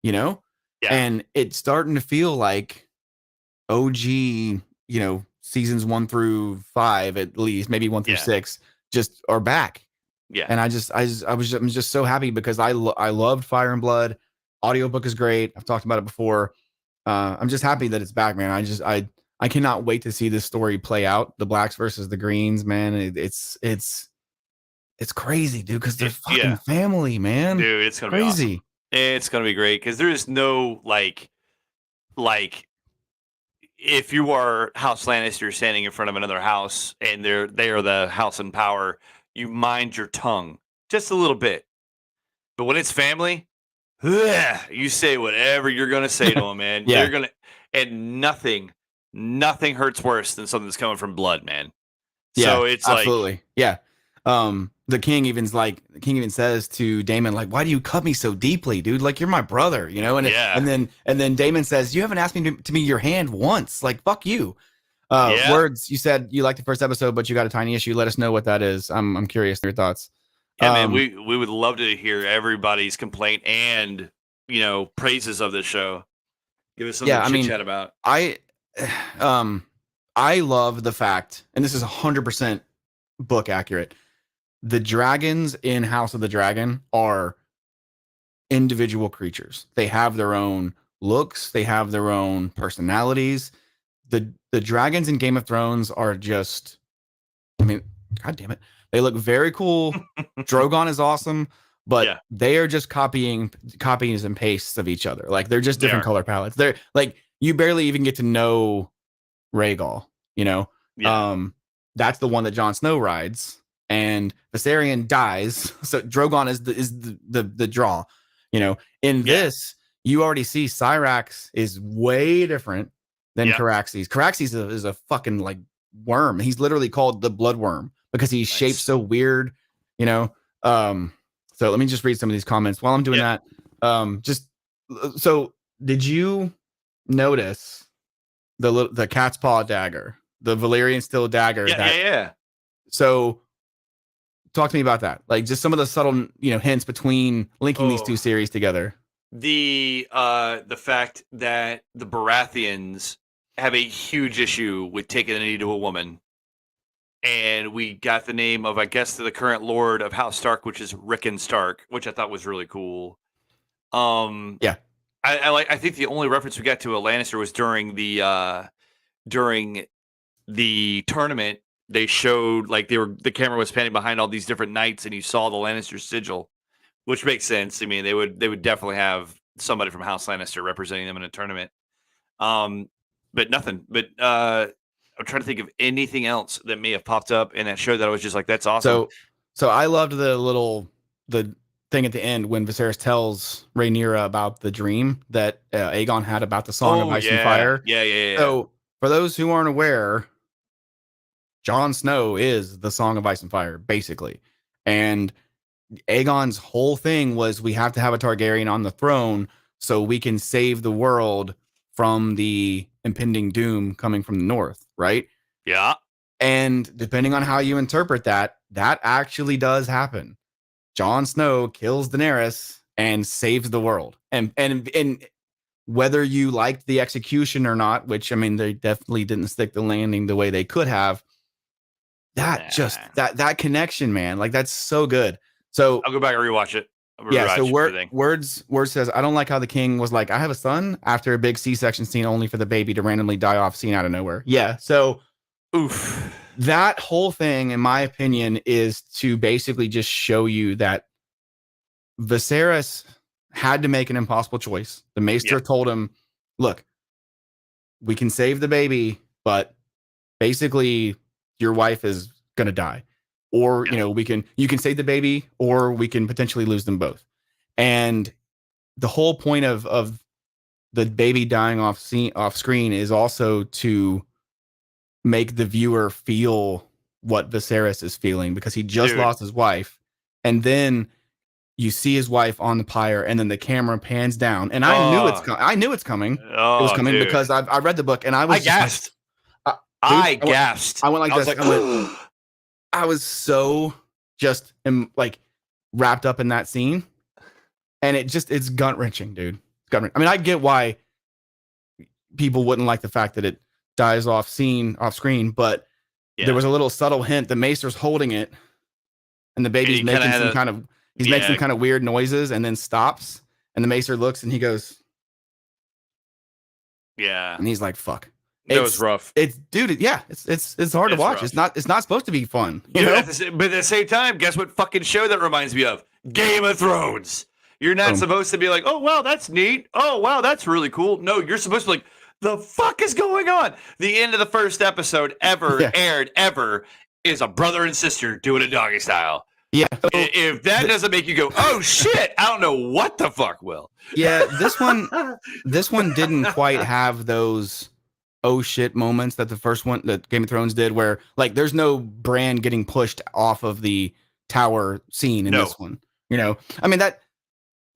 you know? Yeah. And it's starting to feel like OG, you know, seasons 1 through 5, at least, maybe 1 through 6, just are back. Yeah. And I'm just so happy, because I loved Fire and Blood. Audiobook is great. I've talked about it before. I'm just happy that it's back, man. I cannot wait to see this story play out. The blacks versus the greens, man. It's crazy, dude, because they're fucking family, man. Dude, it's gonna be awesome. It's gonna be great, because there is no like if you are House Lannister standing in front of another house and they are the house in power, you mind your tongue just a little bit. But when it's family, you say whatever you're gonna say to them, man. You're gonna, and nothing hurts worse than something that's coming from blood, man. So it's absolutely. like, yeah. the king even says to Damon, like, why do you cut me so deeply, dude? Like, you're my brother, you know? And then Damon says, you haven't asked me to be your hand once. Like, fuck you. Words, you said you liked the first episode, but you got a tiny issue. Let us know what that is. I'm curious your thoughts. Yeah, man, we would love to hear everybody's complaint and, praises of this show. Give us something to chit-chat about. I love the fact, and this is 100% book accurate, the dragons in House of the Dragon are individual creatures. They have their own looks. They have their own personalities. The dragons in Game of Thrones are just, I mean, God damn it. They look very cool. Drogon is awesome, but they are just copies and pastes of each other. Like, they're just different color palettes. They're like, you barely even get to know Rhaegal, you know? Yeah. That's the one that Jon Snow rides, and Viserion dies. So Drogon is the draw, you know? In this, you already see Syrax is way different than Caraxes. Caraxes is a fucking like worm. He's literally called the blood worm because he's shaped so weird, you know? So let me just read some of these comments while I'm doing that. So did you notice the cat's paw dagger, the Valyrian steel dagger? Yeah. So talk to me about that. Like, just some of the subtle, hints between linking these two series together. The fact that the Baratheons have a huge issue with taking a knee to a woman. And we got the name of, I guess, the current Lord of House Stark, which is Rickon Stark, which I thought was really cool. I think the only reference we got to a Lannister was during the tournament. They showed the camera was panning behind all these different knights, and you saw the Lannister sigil, which makes sense. I mean, they would definitely have somebody from House Lannister representing them in a tournament. But nothing. But I'm trying to think of anything else that may have popped up in that show that I was just like, that's awesome. So I loved the thing at the end when Viserys tells Rhaenyra about the dream that Aegon had about the Song of Ice and Fire. Yeah. So for those who aren't aware, Jon Snow is the Song of Ice and Fire, basically. And Aegon's whole thing was, we have to have a Targaryen on the throne so we can save the world from the impending doom coming from the north, right? Yeah. And depending on how you interpret that actually does happen. Jon Snow kills Daenerys and saves the world. And whether you liked the execution or not, which, I mean, they definitely didn't stick the landing the way they could have, that connection, man, like, that's so good. So I'll go back and rewatch it. So Words says, I don't like how the king was like, I have a son, after a big C-section scene only for the baby to randomly die off scene out of nowhere. Yeah. So that whole thing, in my opinion, is to basically just show you that Viserys had to make an impossible choice. The Maester told him, look, we can save the baby, but basically your wife is going to die. Or, you can save the baby, or we can potentially lose them both. And the whole point of the baby dying off screen is also to make the viewer feel what Viserys is feeling, because he just lost his wife. And then you see his wife on the pyre, and then the camera pans down. And I knew it's coming. It was coming because I read the book, and I gasped. I gasped. I went like this. I was so just wrapped up in that scene, and it's gut wrenching, dude. I mean, I get why people wouldn't like the fact that it dies off screen, but there was a little subtle hint. The Maester's holding it, and the baby's making some kind of weird noises, and then stops, and the Maester looks, and he goes, and he's like, fuck. It was rough. It's hard to watch. Rough. It's not supposed to be fun. But at the same time, guess what fucking show that reminds me of? Game of Thrones. You're not supposed to be like, oh wow, that's neat. Oh wow, that's really cool. No, you're supposed to be like, the fuck is going on? The end of the first episode aired is a brother and sister doing a doggy style. Yeah. If that doesn't make you go, oh shit, I don't know what the fuck will. Yeah, this one didn't quite have those oh shit moments that the first one that Game of Thrones did, where like there's no Bran getting pushed off of the tower scene in No. this one. You know, I mean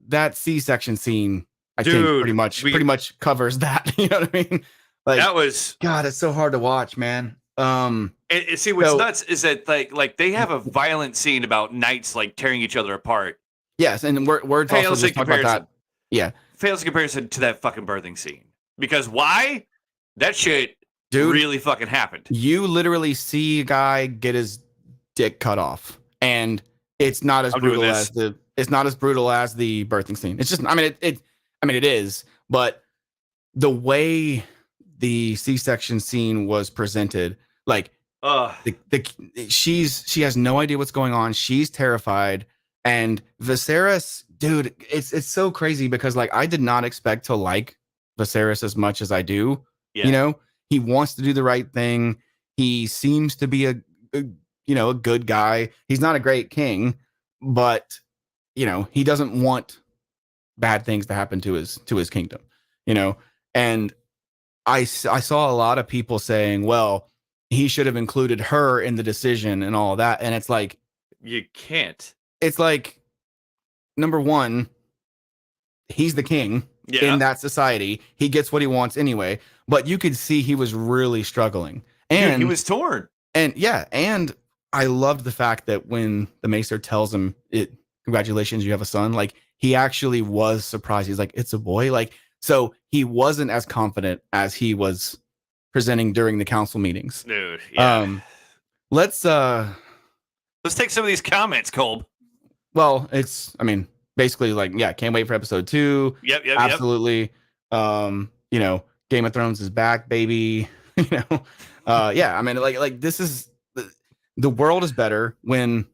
that C-section scene, I think Dude, pretty much covers that. You know what I mean? Like that was God, it's so hard to watch, man. see what's So nuts is that like they have a violent scene about knights like tearing each other apart. yes, and words also Pales in just talk about that. comparison. Yeah, Fails in comparison to that fucking birthing scene. Because why? That shit dude, really fucking happened. you literally see a guy get his dick cut off, and it's not as I'm doing brutal this. as the birthing scene. It's just, I mean, it is, but the way the C-section scene was presented, like she has no idea what's going on. She's terrified, and Viserys, dude, it's so crazy because like I did not expect to like Viserys as much as I do. Yeah. You know, he wants to do the right thing. He seems to be a a good guy. He's not a great king, but he doesn't want bad things to happen to his kingdom. And I saw a lot of people saying, well, he should have included her in the decision and all that. And it's like, you can't. It's like, number one, he's the king in that society. He gets what he wants anyway. But you could see he was really struggling. And dude, he was torn. And yeah, and I loved the fact that when the Maester tells him, congratulations, you have a son, like he actually was surprised. He's like, it's a boy. Like, so he wasn't as confident as he was presenting during the council meetings. Dude, yeah. Let's take some of these comments, Colb. Well, basically like, yeah, can't wait for episode 2. Yep. Absolutely. Game of Thrones is back, baby. Yeah, I mean, like this is the world is better when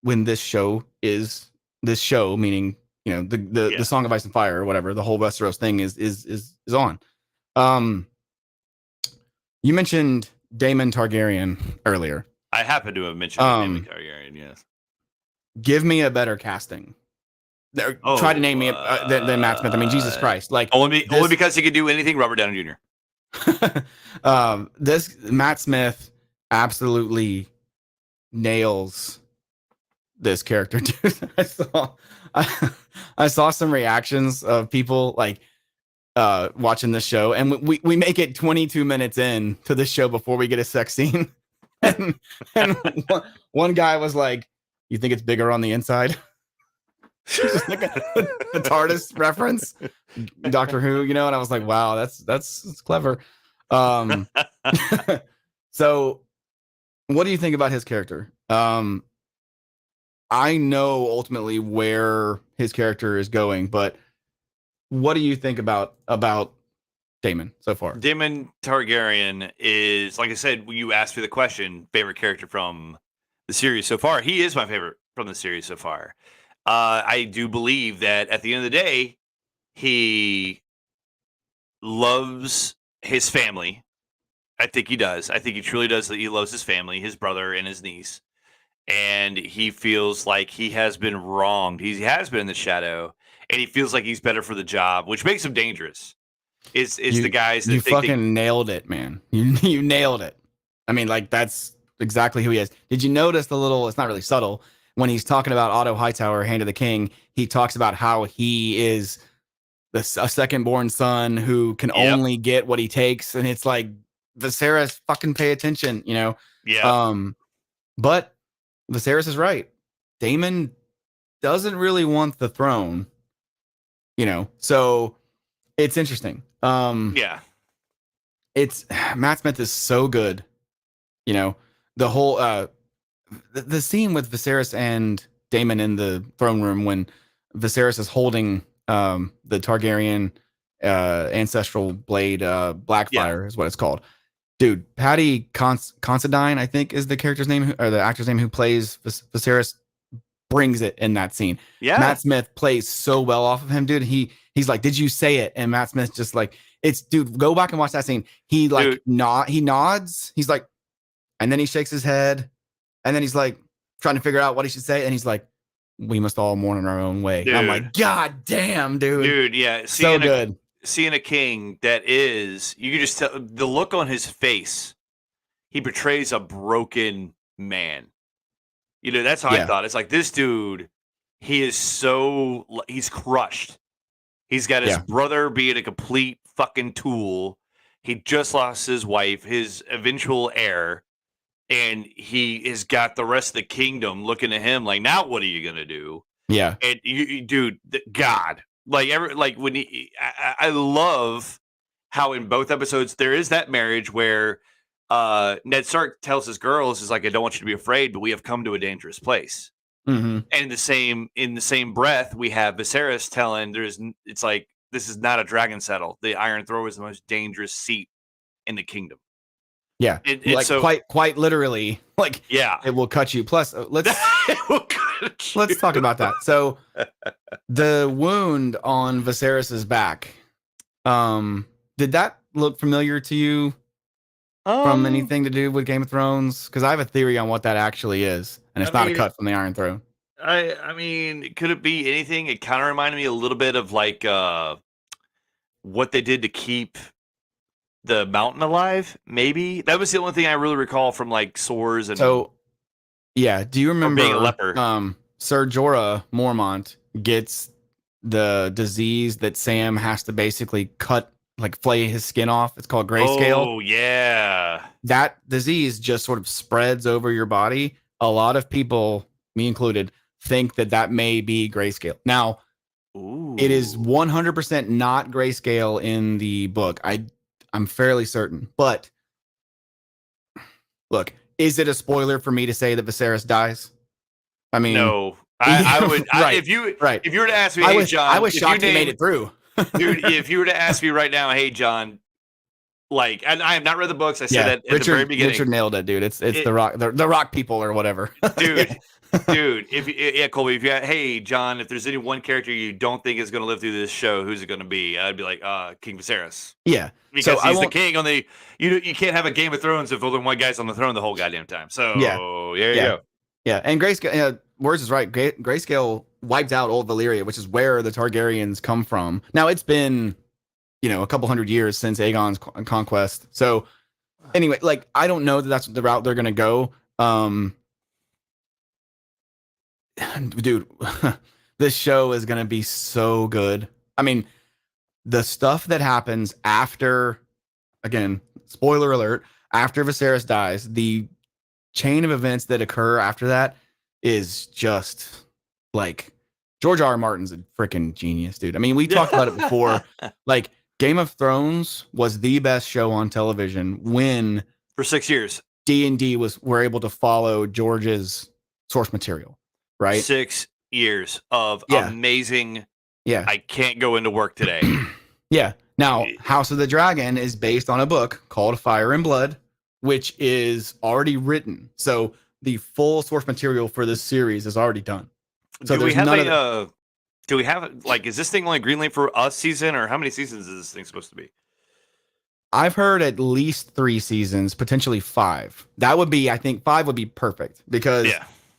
this show, meaning the Song of Ice and Fire or whatever, the whole Westeros thing is on. You mentioned Daemon Targaryen earlier. I happen to have mentioned Daemon Targaryen. Yes. Give me a better casting. Try to name me than Matt Smith. I mean, Jesus Christ! Like only because he could do anything. Robert Downey Jr. This Matt Smith absolutely nails this character. Dude, I saw some reactions of people like watching this show, and we make it 22 minutes in to this show before we get a sex scene, and one guy was like, "You think it's bigger on the inside?" Just like the TARDIS reference, Doctor Who, and I was like, wow, that's clever. So what do you think about his character? I know ultimately where his character is going, but what do you think about Daemon so far? Daemon Targaryen is, like I said, when you asked me the question, favorite character from the series so far. He is my favorite from the series so far. I do believe that at the end of the day, he loves his family. I think he does. I think he truly does. That he loves his family, his brother and his niece. And he feels like he has been wronged. He has been in the shadow, and he feels like he's better for the job, which makes him dangerous. Is the guys that you fucking nailed it, man. You nailed it. I mean, like that's exactly who he is. Did you notice the little? It's not really subtle. When he's talking about Otto Hightower, Hand of the King, he talks about how he is a second-born son who can only get what he takes, and it's like, Viserys, fucking pay attention, Yeah. But Viserys is right. Daemon doesn't really want the throne, So it's interesting. It's Matt Smith is so good, The whole the scene with Viserys and Daemon in the throne room when Viserys is holding the Targaryen ancestral blade, Blackfire is what it's called. Dude, Paddy Considine, I think is the character's name, or the actor's name, who plays Viserys, brings it in that scene. Yeah. Matt Smith plays so well off of him, dude. He's like, did you say it? And Matt Smith just like, dude, go back and watch that scene. He like he nods. He's like, and then he shakes his head. And then he's like trying to figure out what he should say. And he's like, we must all mourn in our own way. I'm like, God damn, dude. Dude, yeah. So good. seeing a king that is, you can just tell the look on his face. He portrays a broken man. You know, that's how I Yeah. thought. It's like this dude, he's crushed. He's got his Yeah. brother being a complete fucking tool. He just lost his wife, his eventual heir, and he has got the rest of the kingdom looking at him like, now what are you gonna do? Yeah. And dude, God, like when I love how in both episodes there is that marriage where Ned Stark tells his girls is like, I don't want you to be afraid, but we have come to a dangerous place. Mm-hmm. And in the same breath, we have Viserys telling it's like, this is not a dragon settle. The Iron Throne is the most dangerous seat in the kingdom. Yeah. And Like so, quite literally, like yeah, it will cut you. Plus, let's let's talk about that. So the wound on Viserys's back, did that look familiar to you from anything to do with Game of Thrones? Because I have a theory on what that actually is, and it's not a cut from the Iron Throne. I mean, could it be anything? It kind of reminded me a little bit of like what they did to keep the mountain alive. Maybe that was the only thing I really recall from like sores and So, yeah, do you remember being a leper? Ser Jorah Mormont gets the disease that Sam has to basically cut, like flay his skin off. It's called grayscale. Oh yeah, That disease just sort of spreads over your body. A lot of people, me included, think that that may be grayscale. Now, it is 100% not grayscale in the book. I'm fairly certain. But look, is it a spoiler for me to say that Viserys dies? I mean, no. I would right, if you right. if you were to ask me, hey John, I was shocked he made it through. Dude, if you were to ask me right now, hey John, like, and I have not read the books. I said that at the very beginning. Richard nailed it, dude. It's the rock people or whatever, dude. Dude, Colby, if you had, hey John, if there's any one character you don't think is going to live through this show, who's it going to be? I'd be like, King Viserys. Yeah, because he's the king on the. You can't have a Game of Thrones if only one guy's on the throne the whole goddamn time. So there you go. Yeah, and Grayscale, Words is right. Grayscale wiped out old Valyria, which is where the Targaryens come from. Now it's been, a couple hundred years since Aegon's conquest. So anyway, like I don't know that that's the route they're gonna go. Dude, this show is gonna be so good. I mean, the stuff that happens after, again, spoiler alert, after Viserys dies, the chain of events that occur after that is just like George R. R. Martin's a freaking genius, dude. I mean, we talked about it before. Like Game of Thrones was the best show on television when for 6 years D&D were able to follow George's source material, right? 6 years of amazing. Yeah. I can't go into work today. Yeah. Now, House of the Dragon is based on a book called Fire and Blood, which is already written. So the full source material for this series is already done. So do we have do we have like, is this thing only greenlit for a season, or how many seasons is this thing supposed to be? I've heard at least 3 seasons, potentially 5. That would be, I think 5 would be perfect because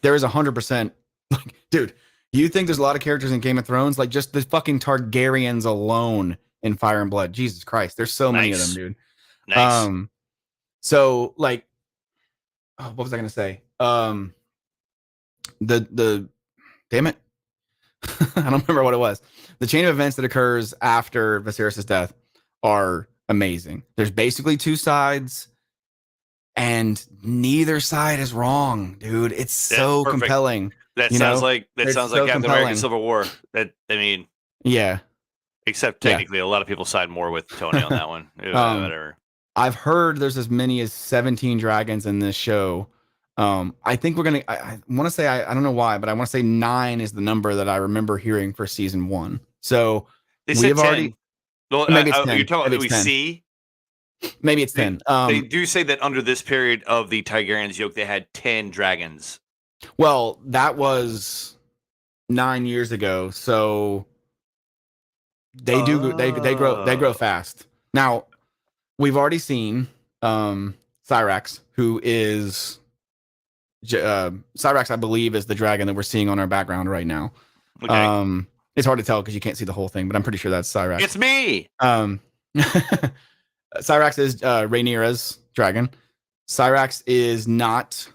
there is 100%. Like, dude, you think there's a lot of characters in Game of Thrones? Like just the fucking Targaryens alone in Fire and Blood. Jesus Christ. There's so many of them, dude. Nice. So like, what was I going to say? The damn it. I don't remember what it was. The chain of events that occurs after Viserys' death are amazing. There's basically 2 sides and neither side is wrong, dude. It's so compelling. That sounds like Captain America Civil War. Yeah. Except technically a lot of people side more with Tony on that one. Whatever. I've heard there's as many as 17 dragons in this show. I think we're gonna. I want to say I don't know why, but I want to say 9 is the number that I remember hearing for season 1. So they said 10. Already. Well, maybe it's 10. You're talking about we see. Maybe it's 10. They do say that under this period of the Targaryens yoke, they had 10 dragons. Well, that was 9 years ago, so they grow fast. Now, we've already seen Syrax, who is Syrax, I believe, is the dragon that we're seeing on our background right now. Okay. It's hard to tell because you can't see the whole thing, but I'm pretty sure that's Cyrax. It's me. Cyrax is Rhaenyra's dragon. Cyrax is not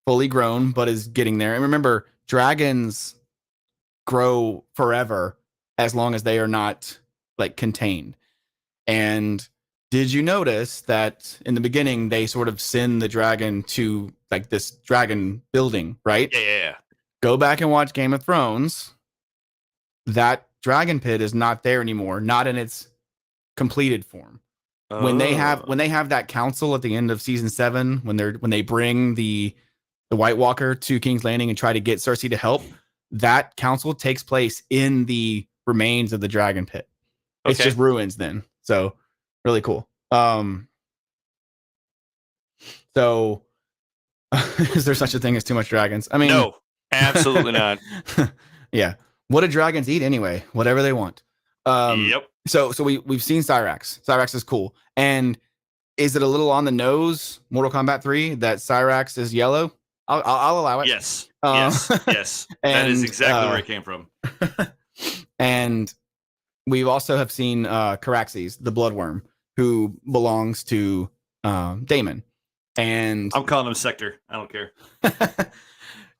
fully grown, but is getting there. And remember, dragons grow forever as long as they are not like contained. And did you notice that in the beginning they sort of send the dragon to like this dragon building, right? Yeah. Go back and watch Game of Thrones. That dragon pit is not there anymore, not in its completed form. When they have that council at the end of season 7, when they bring the White Walker to King's Landing and try to get Cersei to help, that council takes place in the remains of the dragon pit. Okay. It's just ruins then. So really cool. So is there such a thing as too much dragons? I mean, no, absolutely not. Yeah. What do dragons eat anyway? Whatever they want. Yep. So we've seen Cyrax. Cyrax is cool. And is it a little on the nose, Mortal Kombat 3, that Cyrax is yellow? I'll allow it. Yes. Yes. That is exactly where it came from. And we also have seen Caraxes, the bloodworm, who belongs to Daemon. And I'm calling him Sector. I don't care.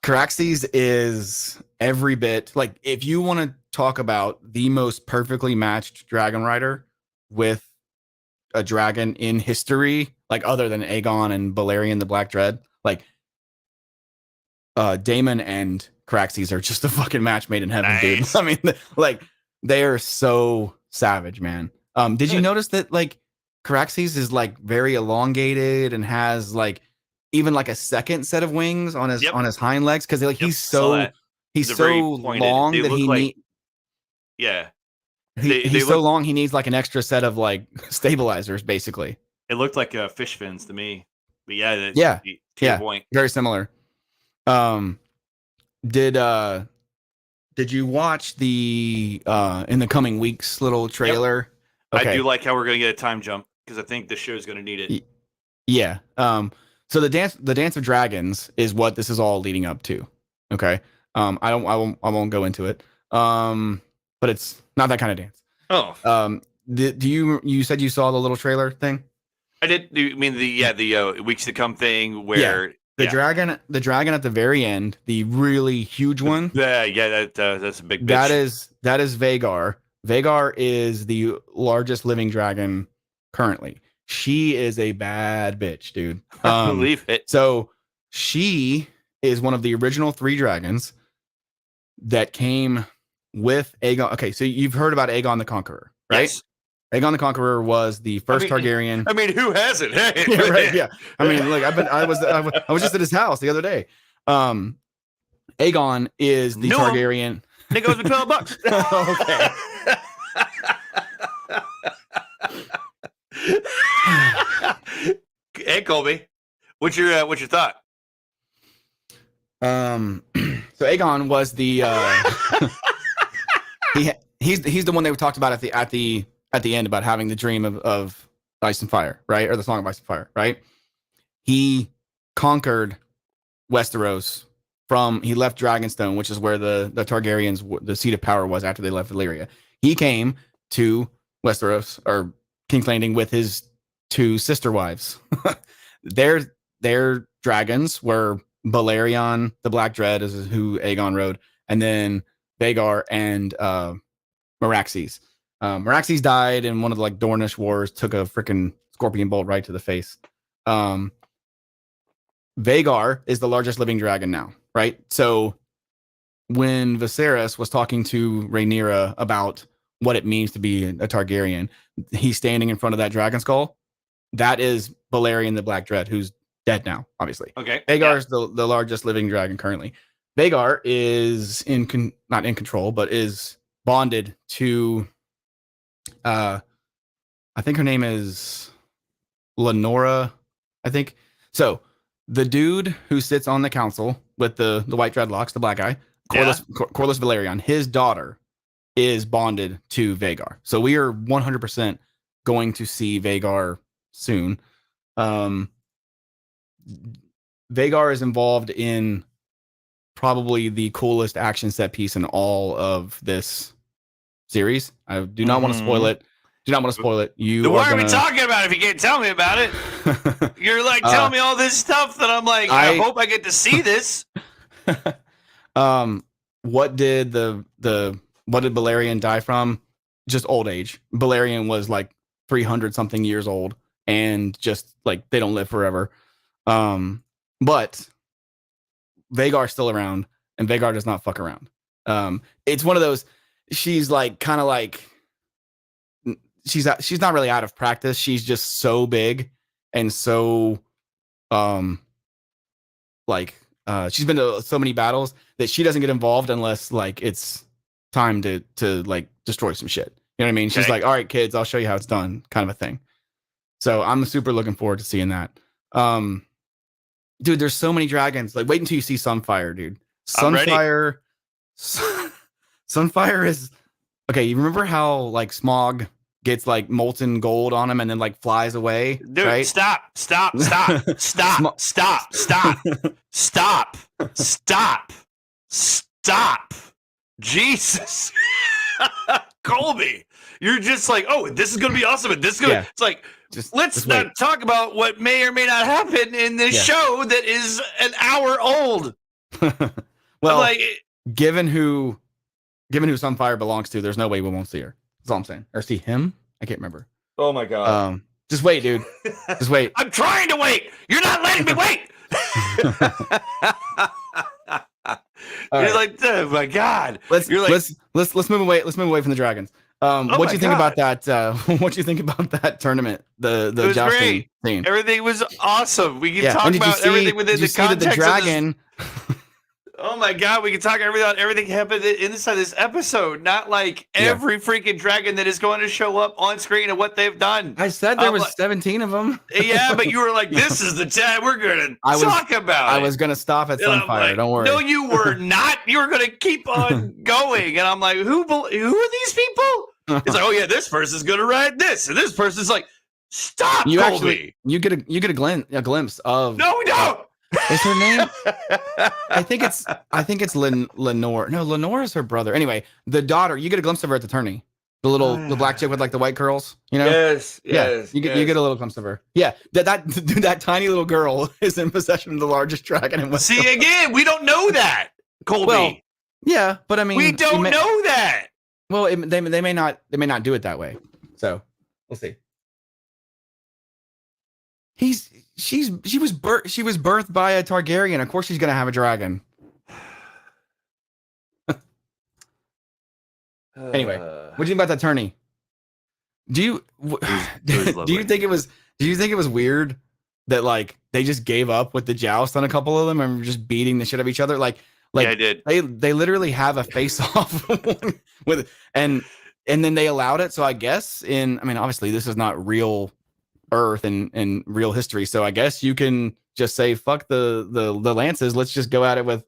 Caraxes is every bit like, if you want to talk about the most perfectly matched dragon rider with a dragon in history, like other than Aegon and Balerion the Black Dread, like Daemon and Caraxes are just a fucking match made in heaven, nice. Dude. I mean, like, they are so savage, man. Did you notice that like Caraxes is like very elongated and has like even like a second set of wings on his hind legs, because like he's so long that he needs. Yeah, he's so long he needs like an extra set of like stabilizers, basically. It looked like fish fins to me, but yeah, to your point, very similar. Did you watch the in the coming weeks little trailer? Yep. Okay. I do like how we're gonna get a time jump because I think the show is gonna need it. Yeah. So the dance of dragons is what this is all leading up to. Okay. I won't go into it. But it's not that kind of dance. Oh. You said you saw the little trailer thing? I did. You mean the weeks to come thing where the dragon at the very end, the really huge one. That's a big bitch. That is Vhagar. Vhagar is the largest living dragon currently. She is a bad bitch, dude. I believe it. So she is one of the original 3 dragons that came with Aegon. Okay, so you've heard about Aegon the Conqueror, right? Yes. Aegon the Conqueror was the first Targaryen. I mean, who hasn't? Hey. Yeah, right. Yeah. I mean, look, I was just at his house the other day. Aegon is the Targaryen. It goes for $12. Okay. Hey, Colby, what's your thought? So Aegon was the he's the one they talked about at the end about having the dream of Ice and Fire, right? Or the Song of Ice and Fire, right? He conquered Westeros he left Dragonstone, which is where the Targaryens, the seat of power was after they left Valyria. He came to Westeros or King's Landing with his 2 sister wives. Their dragons were Balerion, the Black Dread, is who Aegon rode, and then Vhagar and Meraxes. Meraxes died in one of the like Dornish wars, took a freaking scorpion bolt right to the face. Vhagar is the largest living dragon now, right? So when Viserys was talking to Rhaenyra about what it means to be a Targaryen, he's standing in front of that dragon skull. That is Balerion the Black Dread, who's dead now, obviously. Okay. Vhagar is the largest living dragon currently. Vhagar is not in control, but is bonded to I think her name is Lenora, I think. So the dude who sits on the council with the white dreadlocks, the black guy, Corlys Velaryon, his daughter is bonded to Vhagar. So we are 100% going to see Vhagar soon. Vhagar is involved in probably the coolest action set piece in all of this series. I do not want to spoil it. Do not want to spoil it. You Why are we gonna... talking about it if you can't tell me about it? You're like telling me all this stuff that I'm like, I hope I get to see this. What did what did Balerion die from? Just old age. Balerion was like 300 something years old, and just like they don't live forever. But Vhagar's still around, and Vhagar does not fuck around. It's one of those. She's like kind of like she's not really out of practice. She's just so big and so she's been to so many battles that she doesn't get involved unless like it's time to like destroy some shit. You know what I mean? She's like, all right, kids, I'll show you how it's done, kind of a thing. So I'm super looking forward to seeing that. Dude, there's so many dragons. Like, wait until you see Sunfire, dude. Sunfire is okay. You remember how like Smog gets like molten gold on him and then like flies away? Dude, right? Stop. Jesus. Colby, you're just like, oh, this is gonna be awesome, and this is gonna it's like let's not talk about what may or may not happen in this show that is an hour old. Well, like, given who Sunfire belongs to, there's no way we won't see her. That's all I'm saying. Or see him? I can't remember. Oh my god. Just wait, dude. Just wait. I'm trying to wait. You're not letting me wait. You're like, oh my god. Let's move away. Let's move away from the dragons. What do you think about that? What do you think about that tournament? The jousting scene. Everything was awesome. We can talk about everything within the context the dragon. Oh my god, we can talk about everything happened inside this episode, not like every freaking dragon that is going to show up on screen and what they've done. I said there was 17 of them. Yeah, but you were like, this is the time we're going to talk about I was going to stop at Sunfire. Like, don't worry. No, you were not. You were going to keep on going. And I'm like, who are these people? It's like, oh yeah, this person's going to ride this. And this person's like, stop, Colby. You get a glimpse of... No, we don't. Is her name? I think it's Lenore. No, Lenore is her brother. Anyway, the daughter. You get a glimpse of her at the tourney. The black chick with like the white curls. You know. Yes. You get a little glimpse of her. Yeah. That tiny little girl is in possession of the largest dragon in West. See again, we don't know that, Colby. Well, yeah, but I mean, we don't know that. Well, they may not do it that way. So we'll see. She was birthed by a Targaryen. Of course, she's gonna have a dragon. Anyway, what do you think about that tourney? Do you think it was weird that like they just gave up with the joust on a couple of them and were just beating the shit out of each other? Like I did. They literally have a face off with and then they allowed it. So I guess obviously this is not real Earth and real history, so I guess you can just say fuck the lances. Let's just go at it with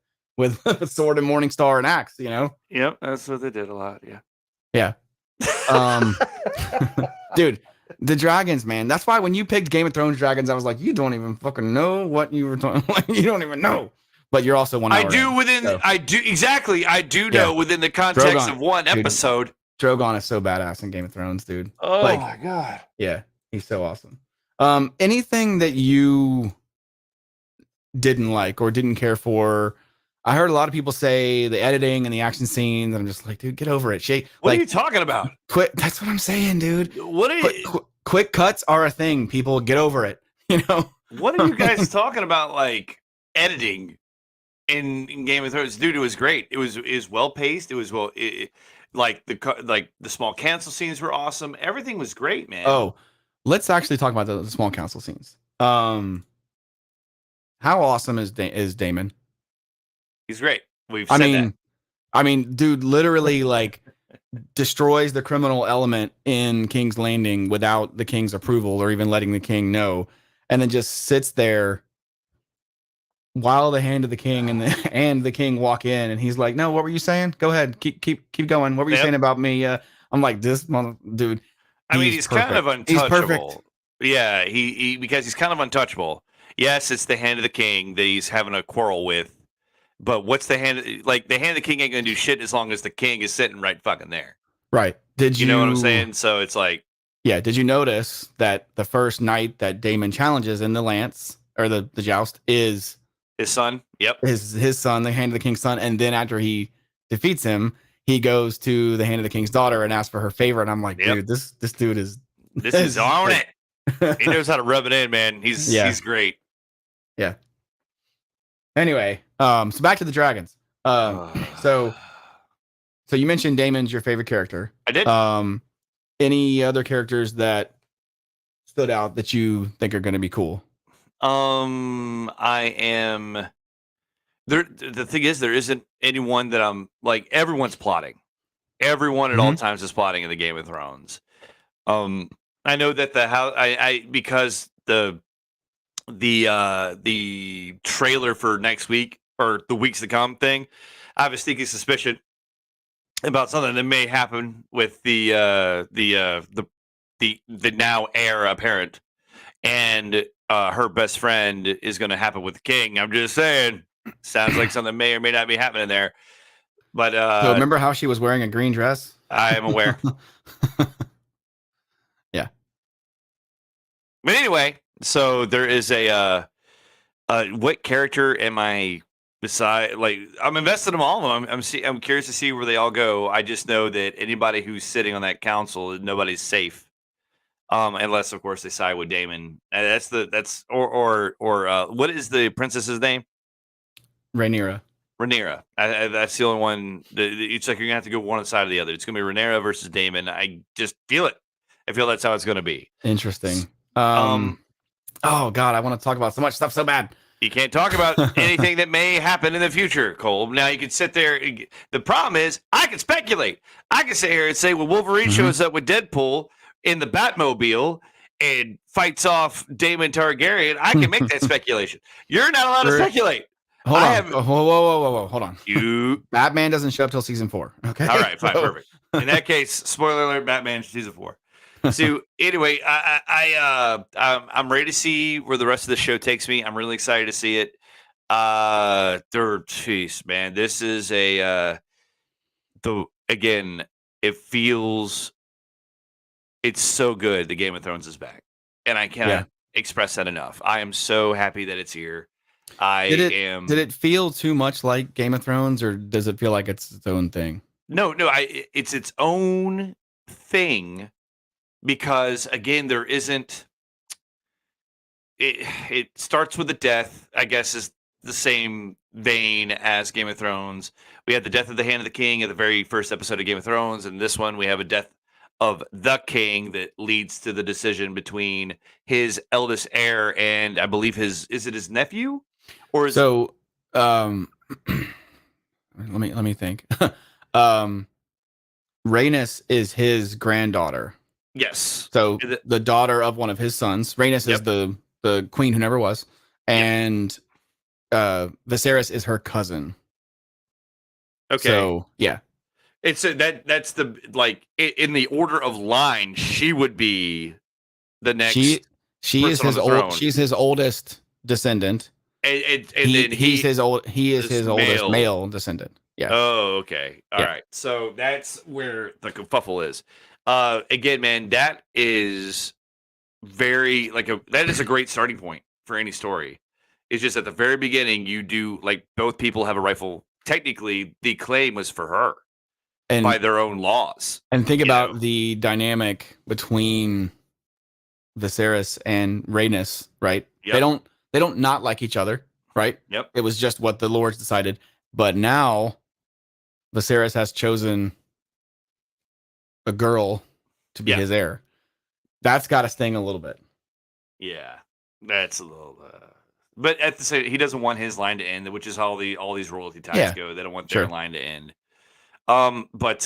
sword and morning star and axe. You know. Yep, that's what they did a lot. Yeah. Dude, the dragons, man. That's why when you picked Game of Thrones dragons, I was like, you don't even fucking know what you were talking. You don't even know. But you're also 1 hour. I do know within the context of one episode. Dude, Drogon is so badass in Game of Thrones, dude. Oh my god. Yeah. He's so awesome. Anything that you didn't like or didn't care for? I heard a lot of people say the editing and the action scenes, and I'm just like, dude, get over it. What are you talking about? Quit. That's what I'm saying, dude. Quick cuts are a thing. People, get over it. You know. What are you guys talking about? Like editing in Game of Thrones, dude. It was great. It was well paced. It was like the small cancel scenes were awesome. Everything was great, man. Oh. Let's actually talk about the small council scenes. How awesome is Daemon? He's great. I mean, dude, literally like destroys the criminal element in King's Landing without the king's approval or even letting the king know, and then just sits there while the hand of the king and the king walk in, and he's like, "No, what were you saying? Go ahead, keep going. What were you saying about me?" I'm like, this dude. He's kind of untouchable. He's perfect. Yeah, he because he's kind of untouchable. Yes, it's the hand of the king that he's having a quarrel with. But what's the hand? Like the hand of the king ain't gonna do shit as long as the king is sitting right fucking there. Right. Did You know what I'm you? saying? So it's like, Yeah. Did you notice that the first night that Damon challenges in the lance or the joust is his son. Yep. his son, the Hand of the King's son, and then after he defeats him, he goes to the Hand of the King's daughter and asks for her favor. And I'm like, Yep. dude, this dude is This is on like, it. He knows how to rub it in, man. yeah, He's great. yeah. Anyway, so back to the dragons. So you mentioned Damon's your favorite character. I did. Any other characters that stood out that you think are going to be cool? I am there. The thing is, there isn't anyone that I'm like. Everyone's plotting. Everyone at all times is plotting in the Game of Thrones. I know that the house. I because the trailer for next week or the weeks to come thing. I have a sneaky suspicion about something that may happen with the now heir apparent and her best friend is going to happen with the king. I'm just saying, sounds like something may or may not be happening there. But So remember how she was wearing a green dress? I am aware. Yeah. But anyway, so there is what character am I beside? Like I'm invested in all of them. I'm curious to see where they all go. I just know that anybody who's sitting on that council, nobody's safe. Unless of course they side with Damon. And what is the princess's name? Rhaenyra. Rhaenyra. That's the only one. It's like you're gonna have to go one side or the other. It's gonna be Rhaenyra versus Damon. I just feel it. I feel that's how it's gonna be. Interesting. Oh God, I want to talk about so much stuff so bad. You can't talk about anything that may happen in the future, Cole. Now you can sit there. The problem is, I can speculate. I can sit here and say, well, Wolverine shows up with Deadpool in the Batmobile and fights off Daemon Targaryen. I can make that speculation. You're not allowed to speculate. Hold on. Whoa. Hold on. Batman doesn't show up till season 4. Okay. All right. Fine. Perfect. In that case, spoiler alert: Batman season 4. So anyway, I'm ready to see where the rest of the show takes me. I'm really excited to see it. Jeez, man, this is again, it feels, it's so good. The Game of Thrones is back, and I cannot express that enough. I am so happy that it's here. Did it feel too much like Game of Thrones, or does it feel like it's its own thing? No, it's its own thing. Because again, there isn't. It starts with the death. I guess is the same vein as Game of Thrones. We had the death of the Hand of the King at the very first episode of Game of Thrones, and this one we have a death of the king that leads to the decision between his eldest heir and I believe is it his nephew, or is so? Let me think. Rhaenys is his granddaughter. Yes. So the daughter of one of his sons. Rhaenys is the queen who never was, and Viserys is her cousin. Okay. So yeah, it's that's the like in the order of line. She would be the next. She is his old. She's his oldest descendant. And then he is his oldest male descendant. Yeah. Oh, okay. All right. So that's where the kerfuffle is. Again, man, that is very that is a great starting point for any story. It's just at the very beginning, you do like both people have a rightful. Technically, the claim was for her, and by their own laws. And think about the dynamic between Viserys and Rhaenys, right? Yep. They don't not like each other, right? Yep. It was just what the lords decided. But now Viserys has chosen a girl to be his heir. That's got to sting a little bit. Yeah, that's a little. But at the same, he doesn't want his line to end, which is how all these royalty ties go. They don't want their line to end. But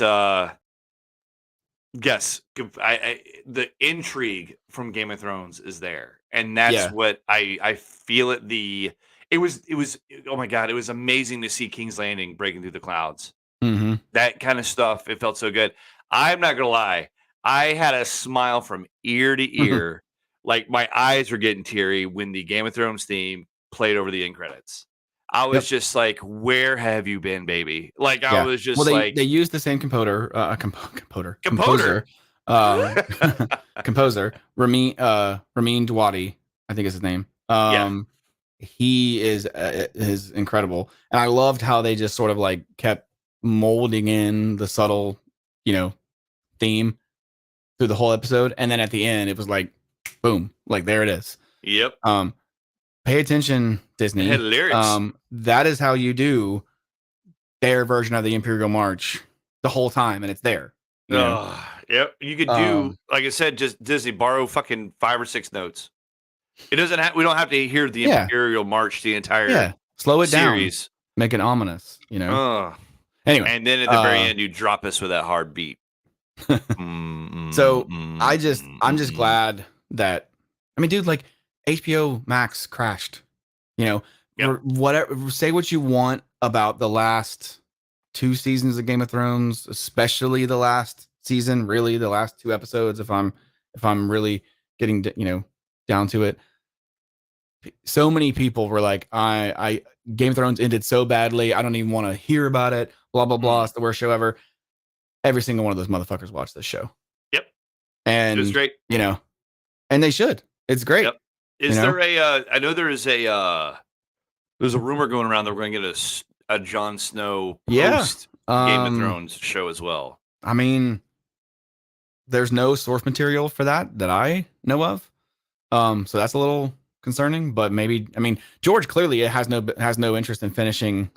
yes, the intrigue from Game of Thrones is there, and that's what I feel it. It was oh my god, it was amazing to see King's Landing breaking through the clouds. Mm-hmm. That kind of stuff, it felt so good. I'm not gonna lie, I had a smile from ear to ear. Like my eyes were getting teary when the Game of Thrones theme played over the end credits. I was just like, where have you been, baby? Like, I Yeah. was Well, just they like, they use the same composer. um, composer Ramin Djawadi, I think is his name. Yeah. He is incredible, and I loved how they just sort of like kept molding in the subtle, theme through the whole episode, and then at the end, it was like, boom, like there it is. Yep. Pay attention, It had Disney. lyrics. That is how you do their version of the Imperial March the whole time, and it's there. Yep. You could do, Um, like I said, just Disney borrow fucking 5 or 6 notes. It doesn't have. We don't have to hear the yeah, Imperial March the entire yeah. Slow it down, series. make it ominous. Ugh. Anyway, And then at the very end, you drop us with that hard beat. so I'm just glad that dude, like HBO Max crashed. Yep. Whatever. Say what you want about the last 2 seasons of Game of Thrones, especially the last season. Really, the last 2 episodes. If I'm really getting down to it, so many people were like, I Game of Thrones ended so badly. I don't even want to hear about it. Blah blah blah. It's the worst show ever. Every single one of those motherfuckers watched this show. Yep. And it was great. And they should. It's great. Yep. Is there a? I know there is a. There's a rumor going around that we're going to get a Jon Snow post Game of Thrones show as well. I mean, there's no source material for that I know of. So that's a little concerning, but maybe, George clearly has no interest in finishing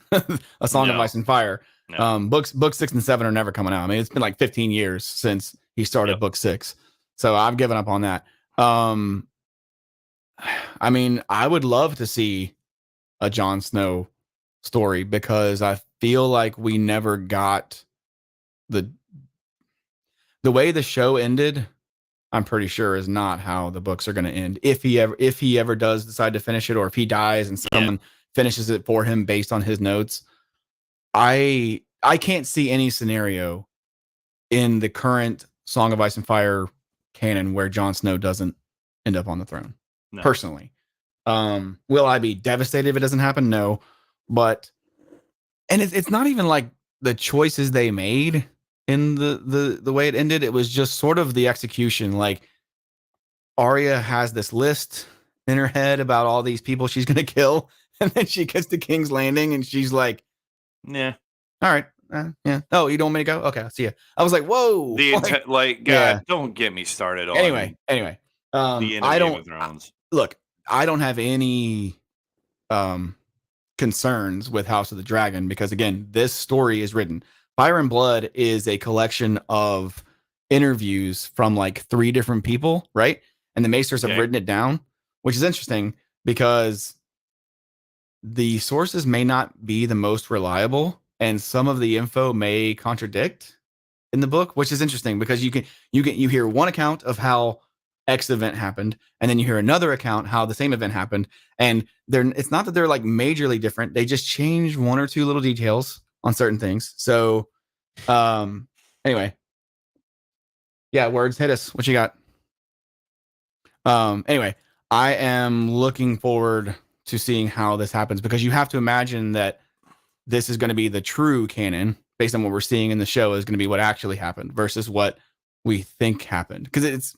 A Song of Ice and Fire. No. Books 6 and 7 are never coming out. It's been like 15 years since he started book 6. So I've given up on that. I would love to see a Jon Snow story because I feel like we never got the way the show ended. I'm pretty sure is not how the books are going to end. If he ever does decide to finish it, or if he dies and someone finishes it for him based on his notes, I can't see any scenario in the current Song of Ice and Fire canon where Jon Snow doesn't end up on the throne. No. Personally, will I be devastated if it doesn't happen? No, but it's not even like the choices they made in the way it ended. It was just sort of the execution. Like, Arya has this list in her head about all these people she's gonna kill, and then she gets to King's Landing and she's like, "Yeah, all right, yeah. Oh, you don't want me to go? Okay, I'll see you." I was like, "Whoa!" God, don't get me started on. Anyway, the end of Game of Thrones. Look, I don't have any concerns with House of the Dragon because, again, this story is written. Fire and Blood is a collection of interviews from like 3 different people, right? And the Maesters have written it down, which is interesting because the sources may not be the most reliable, and some of the info may contradict in the book, which is interesting because you hear one account of how X event happened, and then you hear another account how the same event happened, and it's not that they're like majorly different. They just change 1 or 2 little details on certain things. So, anyway, yeah, words, hit us. What you got? Anyway, I am looking forward to seeing how this happens because you have to imagine that this is going to be the true canon based on what we're seeing in the show is going to be what actually happened versus what we think happened. Because it's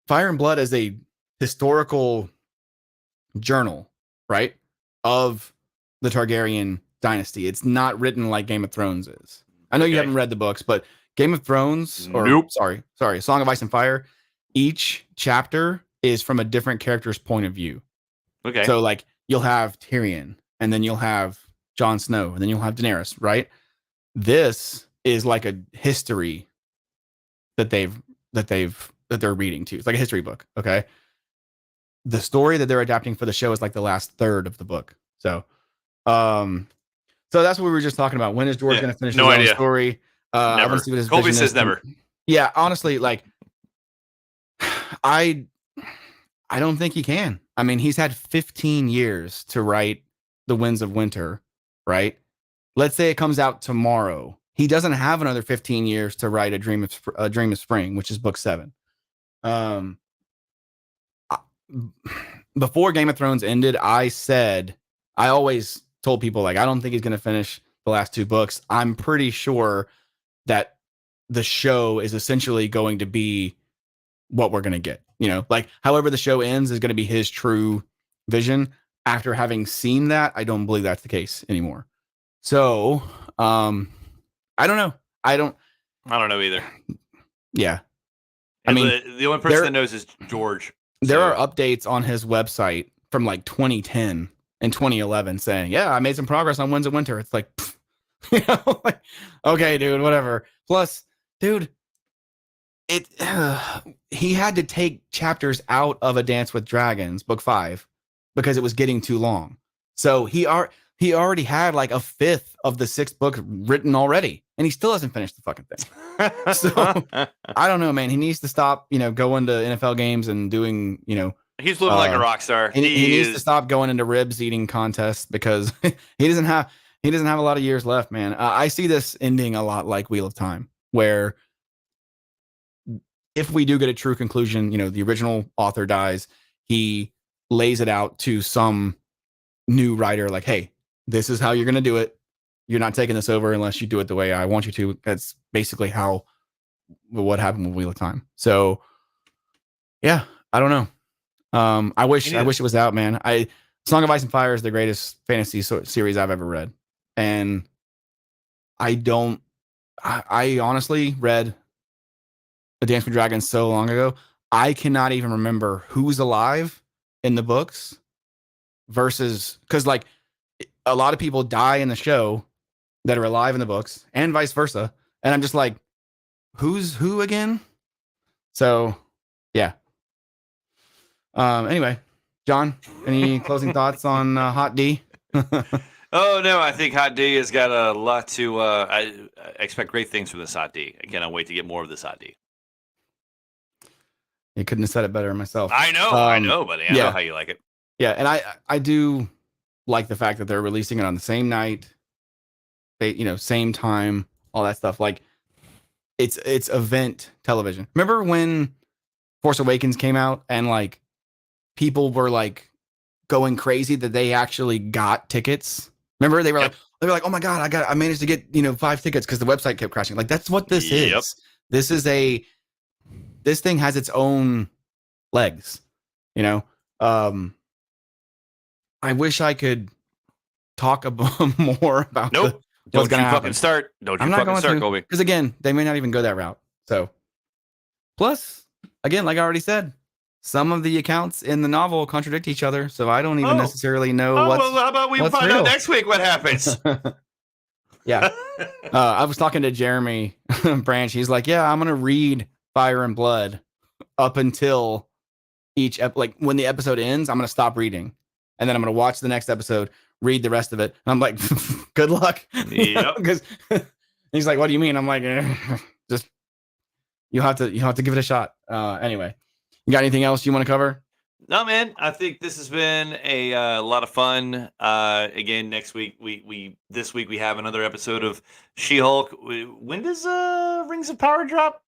Fire and Blood is a historical journal, right, of the Targaryen dynasty. It's not written like Game of Thrones is. I know you haven't read the books, but Game of Thrones, sorry, Song of Ice and Fire, each chapter is from a different character's point of view. Okay. So like you'll have Tyrion, and then you'll have Jon Snow, and then you'll have Daenerys, right? This is like a history that they're reading to. It's like a history book, okay? The story that they're adapting for the show is like the last third of the book. So that's what we were just talking about. When is George going to finish his own story? I want to see what his Colby vision says is. Never. Yeah, honestly, like I don't think he can. He's had 15 years to write The Winds of Winter, right? Let's say it comes out tomorrow. He doesn't have another 15 years to write A Dream of Spring, which is book 7. Before Game of Thrones ended, I said I always told people like I don't think he's going to finish the last 2 books. I'm pretty sure that the show is essentially going to be what we're going to get. You know, like however the show ends is going to be his true vision. After having seen that, I don't believe that's the case anymore. So, I don't know. I don't know either. Yeah. I mean, the only person that knows is George. There are updates on his website from like 2010 and 2011 saying, yeah, I made some progress on Winds of Winter. It's like, you know, like, okay, dude, whatever. Plus, dude, he had to take chapters out of A Dance with Dragons, book 5, because it was getting too long. So he already had like a 5th of the 6th book written already, and he still hasn't finished the fucking thing. So I don't know, man. He needs to stop, going to NFL games and doing, he's living like a rock star. He needs to stop going into ribs eating contests because he doesn't have a lot of years left, man. I see this ending a lot like Wheel of Time, where if we do get a true conclusion, the original author dies, he lays it out to some new writer like, hey, this is how you're going to do it. You're not taking this over unless you do it the way I want you to. That's basically what happened with Wheel of Time. So yeah, I don't know. I wish it was out, man. Song of Ice and Fire is the greatest fantasy series I've ever read. And I honestly read A Dance with Dragons so long ago. I cannot even remember who's alive in the books versus, because like a lot of people die in the show that are alive in the books and vice versa. And I'm just like, who's who again? So yeah. Anyway, John, any closing thoughts on Hot D? Oh no, I think Hot D has got a lot to. I expect great things from this Hot D. I cannot wait to get more of this Hot D. You couldn't have said it better myself. I know, buddy. I know how you like it. Yeah, and I do like the fact that they're releasing it on the same night, same time, all that stuff. Like, it's event television. Remember when Force Awakens came out and like people were like going crazy that they actually got tickets? Remember they were like, oh my god, I managed to get 5 tickets because the website kept crashing. Like, that's what this is. This thing has its own legs, I wish I could talk more about what's going to happen. Fucking start. Don't you fucking start, Colby. Because again, they may not even go that route. So, plus, again, like I already said, some of the accounts in the novel contradict each other. So I don't even necessarily know how about we find out next week what happens? Yeah. I was talking to Jeremy Branch. He's like, yeah, I'm going to read Fire and Blood up until like when the episode ends, I'm going to stop reading. And then I'm going to watch the next episode, read the rest of it. And I'm like, good luck. Yep. Because he's like, what do you mean? I'm like, just, you have to give it a shot. Anyway, you got anything else you want to cover? No, man. I think this has been a lot of fun. Again, next week, this week we have another episode of She-Hulk. When does Rings of Power drop?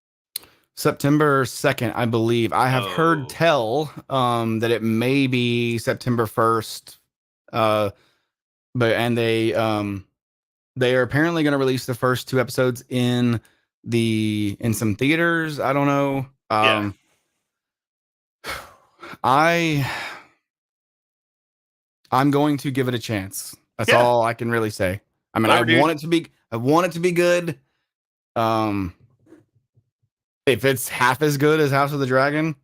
September 2nd, I believe. I have heard tell that it may be September 1st. But they are apparently going to release the first 2 episodes in some theaters. I don't know. I'm going to give it a chance. That's all I can really say. I mean, I want it to be good. If it's half as good as House of the Dragon,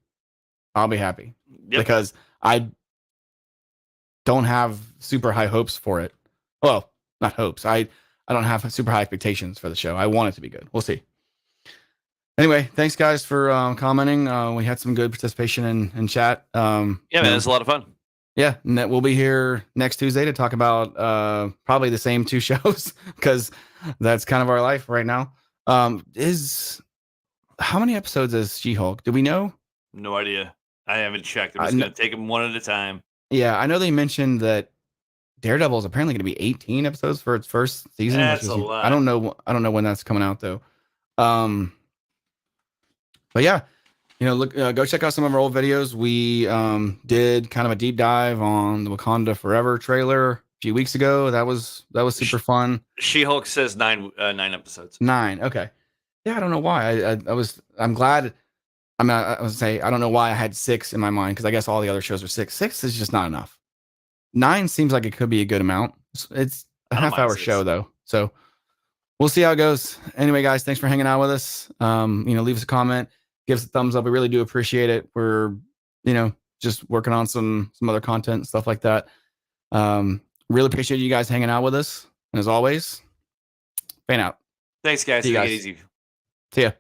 I'll be happy. Because I don't have super high hopes for it. Well, not hopes. I don't have super high expectations for the show. I want it to be good. We'll see. Anyway, thanks guys for commenting. We had some good participation in chat. Man, it was a lot of fun. Yeah, we'll be here next Tuesday to talk about probably the same 2 shows because that's kind of our life right now. How many episodes is She-Hulk? Do we know? No idea. I haven't checked. I'm just going to take them one at a time. Yeah, I know they mentioned that Daredevil is apparently going to be 18 episodes for its first season. That's a lot. I don't know when that's coming out though. But yeah, look, go check out some of our old videos. We did kind of a deep dive on the Wakanda Forever trailer few weeks ago. That was super fun. She-Hulk says 9 episodes. 9. Okay. Yeah, I don't know why. I'm glad. I mean, I was say I don't know why I had 6 in my mind because I guess all the other shows are 6. 6 is just not enough. 9 seems like it could be a good amount. It's a half-hour show though, so we'll see how it goes. Anyway, guys, thanks for hanging out with us. Leave us a comment, give us a thumbs up. We really do appreciate it. We're, just working on some other content and stuff like that. Really appreciate you guys hanging out with us. And as always, fan out. Thanks, guys. See you Take guys. it easy. See ya.